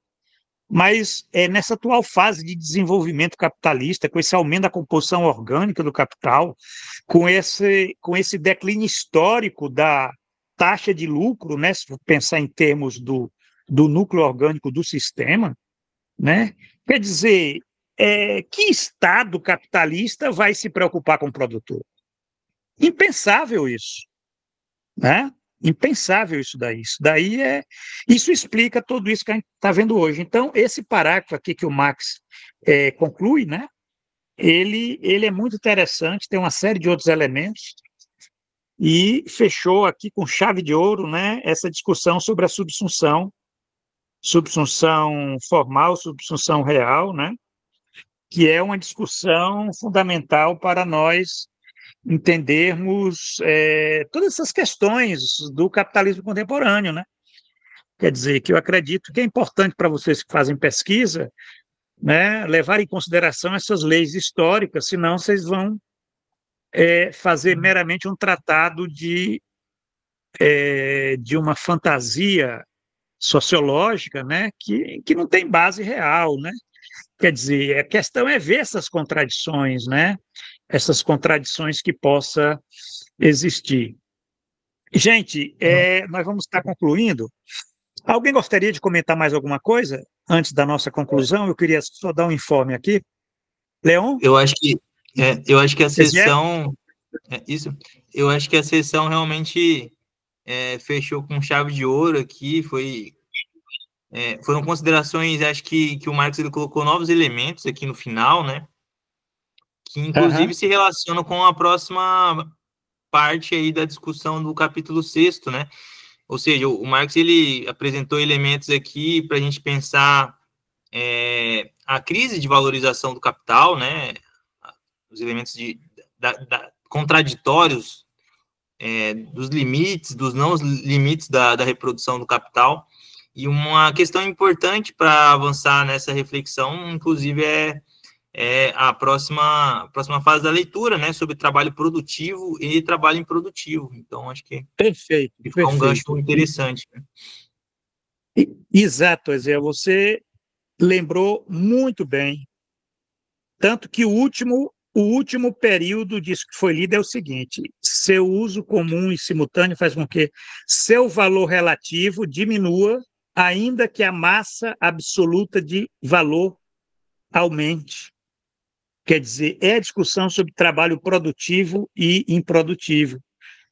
Mas nessa atual fase de desenvolvimento capitalista, com esse aumento da composição orgânica do capital, com esse declínio histórico da taxa de lucro, né, se pensar em termos do núcleo orgânico do sistema, né, quer dizer, que Estado capitalista vai se preocupar com o produtor? Impensável isso, né? Impensável isso daí. Isso explica tudo isso que a gente está vendo hoje. Então, esse parágrafo aqui que o Marx conclui, né? Ele é muito interessante, tem uma série de outros elementos, e fechou aqui com chave de ouro, né, essa discussão sobre a subsunção formal, subsunção real, né, que é uma discussão fundamental para nós entendermos todas essas questões do capitalismo contemporâneo, né? Quer dizer, que eu acredito que é importante para vocês que fazem pesquisa, né, levar em consideração essas leis históricas, senão vocês vão fazer meramente um tratado de uma fantasia sociológica, né, que não tem base real, né? Quer dizer, a questão é ver essas contradições, né? essas contradições que possa existir. Gente, nós vamos estar concluindo. Alguém gostaria de comentar mais alguma coisa antes da nossa conclusão? Eu queria só dar um informe aqui. Leon? Eu acho que a sessão... eu acho que a sessão realmente fechou com chave de ouro aqui, foram considerações, acho que o Marcos ele colocou novos elementos aqui no final, né? Que inclusive se relacionam com a próxima parte aí da discussão do capítulo 6º, né? Ou seja, o Marx ele apresentou elementos aqui para a gente pensar a crise de valorização do capital, né? Os elementos contraditórios dos limites, dos não limites da reprodução do capital. E uma questão importante para avançar nessa reflexão, inclusive, é a próxima fase da leitura, né, sobre trabalho produtivo e trabalho improdutivo. Então, acho que perfeito. É um gancho interessante. Né? Exato, Ezé, você lembrou muito bem. Tanto que o último período disso que foi lido é o seguinte: seu uso comum e simultâneo faz com que seu valor relativo diminua, ainda que a massa absoluta de valor aumente. Quer dizer, é a discussão sobre trabalho produtivo e improdutivo,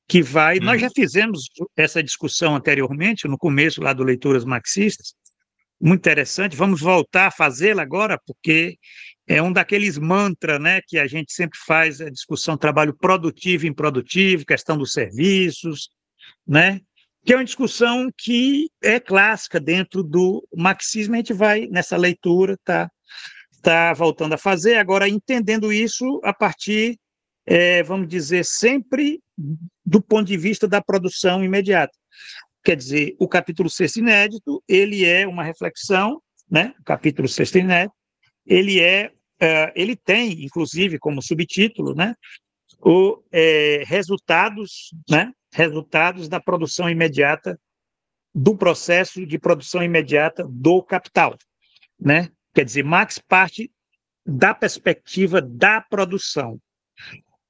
que vai... Nós já fizemos essa discussão anteriormente, no começo lá do Leituras Marxistas, muito interessante, vamos voltar a fazê-la agora, porque é um daqueles mantras, né, que a gente sempre faz, a discussão trabalho produtivo e improdutivo, questão dos serviços, né, que é uma discussão que é clássica dentro do marxismo. A gente vai, nessa leitura, tá voltando a fazer, agora entendendo isso a partir, vamos dizer, sempre do ponto de vista da produção imediata. Quer dizer, o capítulo 6º inédito, ele é uma reflexão, né? O capítulo 6º inédito, ele tem, inclusive, como subtítulo, né? Resultados da produção imediata, do processo de produção imediata do capital, né? Quer dizer, Marx parte da perspectiva da produção.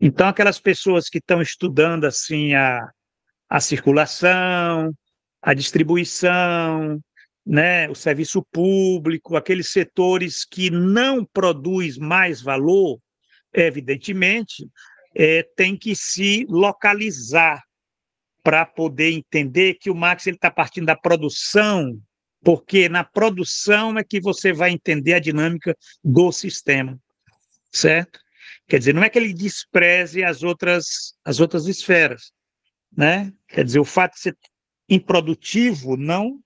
Então, aquelas pessoas que estão estudando assim a circulação, a distribuição, né, o serviço público, aqueles setores que não produzem mais valor, evidentemente, tem que se localizar para poder entender que o Marx está partindo da produção, porque na produção é que você vai entender a dinâmica do sistema, certo? Quer dizer, não é que ele despreze as outras esferas, né? Quer dizer, o fato de ser improdutivo não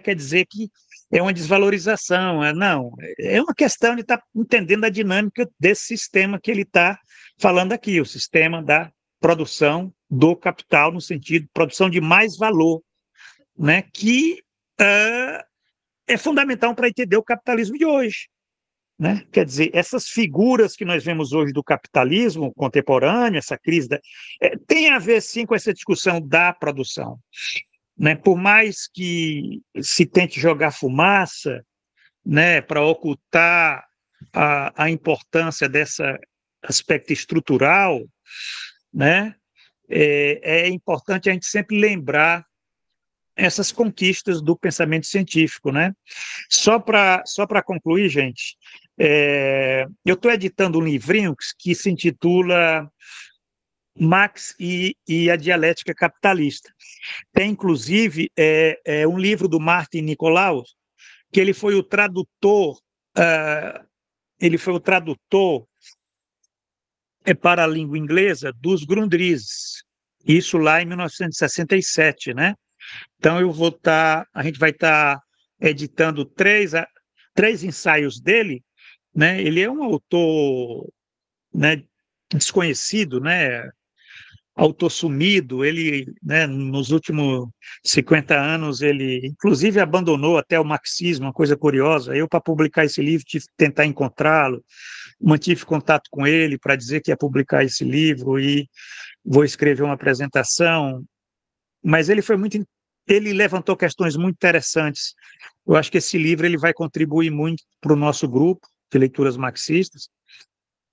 quer dizer que é uma desvalorização, não. É uma questão de estar entendendo a dinâmica desse sistema que ele está falando aqui, o sistema da produção do capital, no sentido de produção de mais valor, né? Que é fundamental para entender o capitalismo de hoje, né? Quer dizer, essas figuras que nós vemos hoje do capitalismo contemporâneo, essa crise, tem a ver, sim, com essa discussão da produção, né? Por mais que se tente jogar fumaça, né, para ocultar a importância desse aspecto estrutural, né, é importante a gente sempre lembrar essas conquistas do pensamento científico, né? Só para concluir, gente, eu estou editando um livrinho que se intitula Marx e a Dialética Capitalista. Tem, inclusive, um livro do Martin Nicolaus, que ele foi o tradutor para a língua inglesa dos Grundrisse, isso lá em 1967, né? Então, a gente vai estar editando três ensaios dele, né? Ele é um autor, né, desconhecido, né? Autor sumido. Ele, né, nos últimos 50 anos, ele inclusive abandonou até o marxismo, uma coisa curiosa. Eu, para publicar esse livro, tive que tentar encontrá-lo, mantive contato com ele para dizer que ia publicar esse livro e vou escrever uma apresentação, mas ele levantou questões muito interessantes. Eu acho que esse livro ele vai contribuir muito para o nosso grupo de leituras marxistas,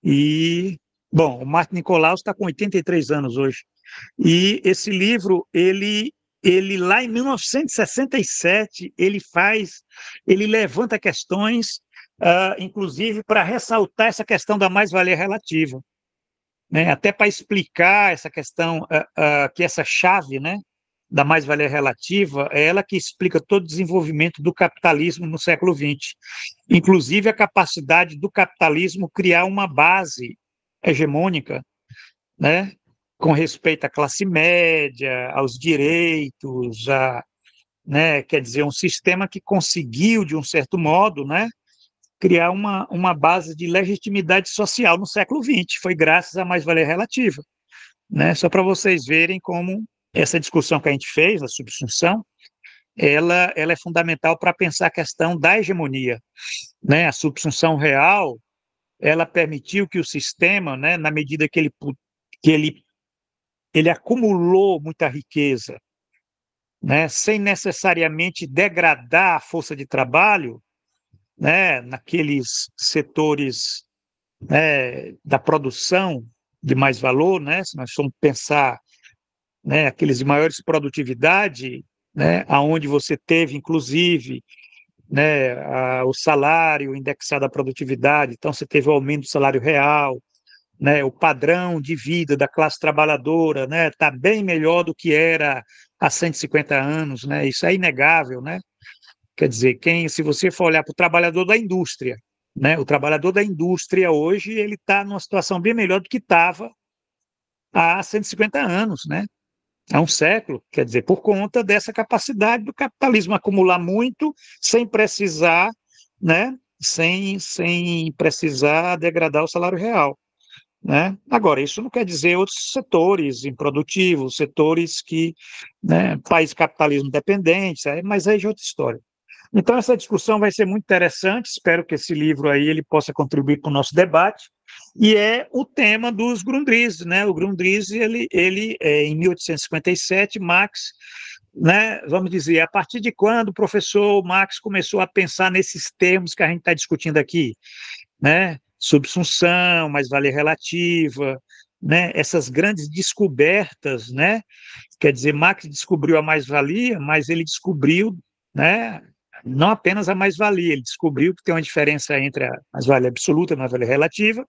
e Bom, o Marco Nicolaus está com 83 anos hoje. E esse livro, ele lá em 1967, ele levanta questões, inclusive para ressaltar essa questão da mais-valia relativa, né? Até para explicar essa questão, que essa chave, né, da mais-valia relativa é ela que explica todo o desenvolvimento do capitalismo no século XX, inclusive a capacidade do capitalismo criar uma base hegemônica, né, com respeito à classe média, aos direitos, né, quer dizer, um sistema que conseguiu, de um certo modo, né, criar uma base de legitimidade social no século XX, foi graças à mais-valia relativa, né, só para vocês verem como essa discussão que a gente fez, a subsunção, ela é fundamental para pensar a questão da hegemonia, né, a subsunção real, ela permitiu que o sistema, né, na medida que ele acumulou muita riqueza, né, sem necessariamente degradar a força de trabalho, né, naqueles setores, né, da produção de mais valor, né, se nós formos pensar, né, aqueles de maiores produtividade, né, aonde você teve, inclusive, né, o salário indexado à produtividade, então você teve o aumento do salário real, né, o padrão de vida da classe trabalhadora, né, está bem melhor do que era há 150 anos, né, isso é inegável, né, quer dizer, se você for olhar para o trabalhador da indústria, né, o trabalhador da indústria hoje, ele está numa situação bem melhor do que estava há 150 anos, né, há um século, quer dizer, por conta dessa capacidade do capitalismo acumular muito sem precisar, né, sem precisar degradar o salário real, né? Agora, isso não quer dizer outros setores improdutivos, setores que, né, país capitalismo dependente, mas aí é outra história. Então, essa discussão vai ser muito interessante, espero que esse livro aí ele possa contribuir para o nosso debate, e é o tema dos Grundrisse, né? O Grundrisse, ele em 1857, Marx, né, vamos dizer, a partir de quando o professor Marx começou a pensar nesses termos que a gente está discutindo aqui, né? Subsunção, mais-valia relativa, né? Essas grandes descobertas, né? Quer dizer, Marx descobriu a mais-valia, mas ele descobriu, né, não apenas a mais-valia, ele descobriu que tem uma diferença entre a mais-valia absoluta e a mais-valia relativa,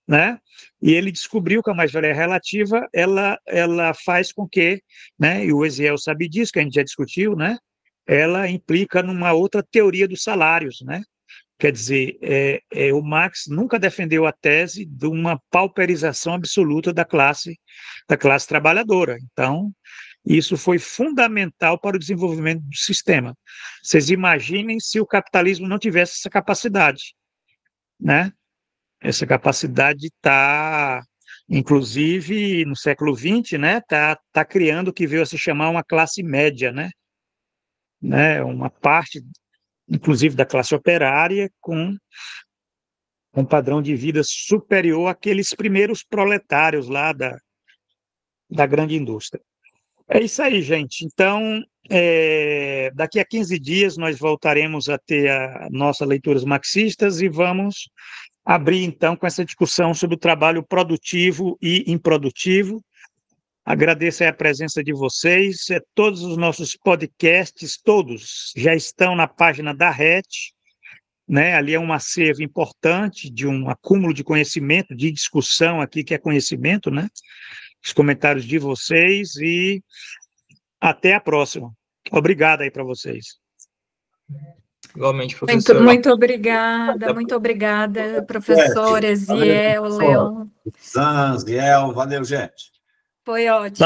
né? E ele descobriu que a mais-valia relativa, ela faz com que, né, e o Eziel sabe disso, que a gente já discutiu, né? Ela implica numa outra teoria dos salários, né? Quer dizer, o Marx nunca defendeu a tese de uma pauperização absoluta da classe trabalhadora. Então, isso foi fundamental para o desenvolvimento do sistema. Vocês imaginem se o capitalismo não tivesse essa capacidade, né? Essa capacidade está, inclusive, no século XX, né? Tá criando o que veio a se chamar uma classe média, né? Uma parte, inclusive, da classe operária com um padrão de vida superior àqueles primeiros proletários lá da grande indústria. É isso aí, gente. Então, daqui a 15 dias nós voltaremos a ter a nossa leituras marxistas e vamos abrir, então, com essa discussão sobre o trabalho produtivo e improdutivo. Agradeço a presença de vocês. Todos os nossos podcasts, todos, já estão na página da RET, né? Ali é um acervo importante de um acúmulo de conhecimento, de discussão aqui, que é conhecimento, né? Os comentários de vocês e até a próxima. Obrigado aí para vocês. Igualmente, professor. Muito obrigada, professor Eziel, Leon. Zanziel, valeu, gente. Foi ótimo.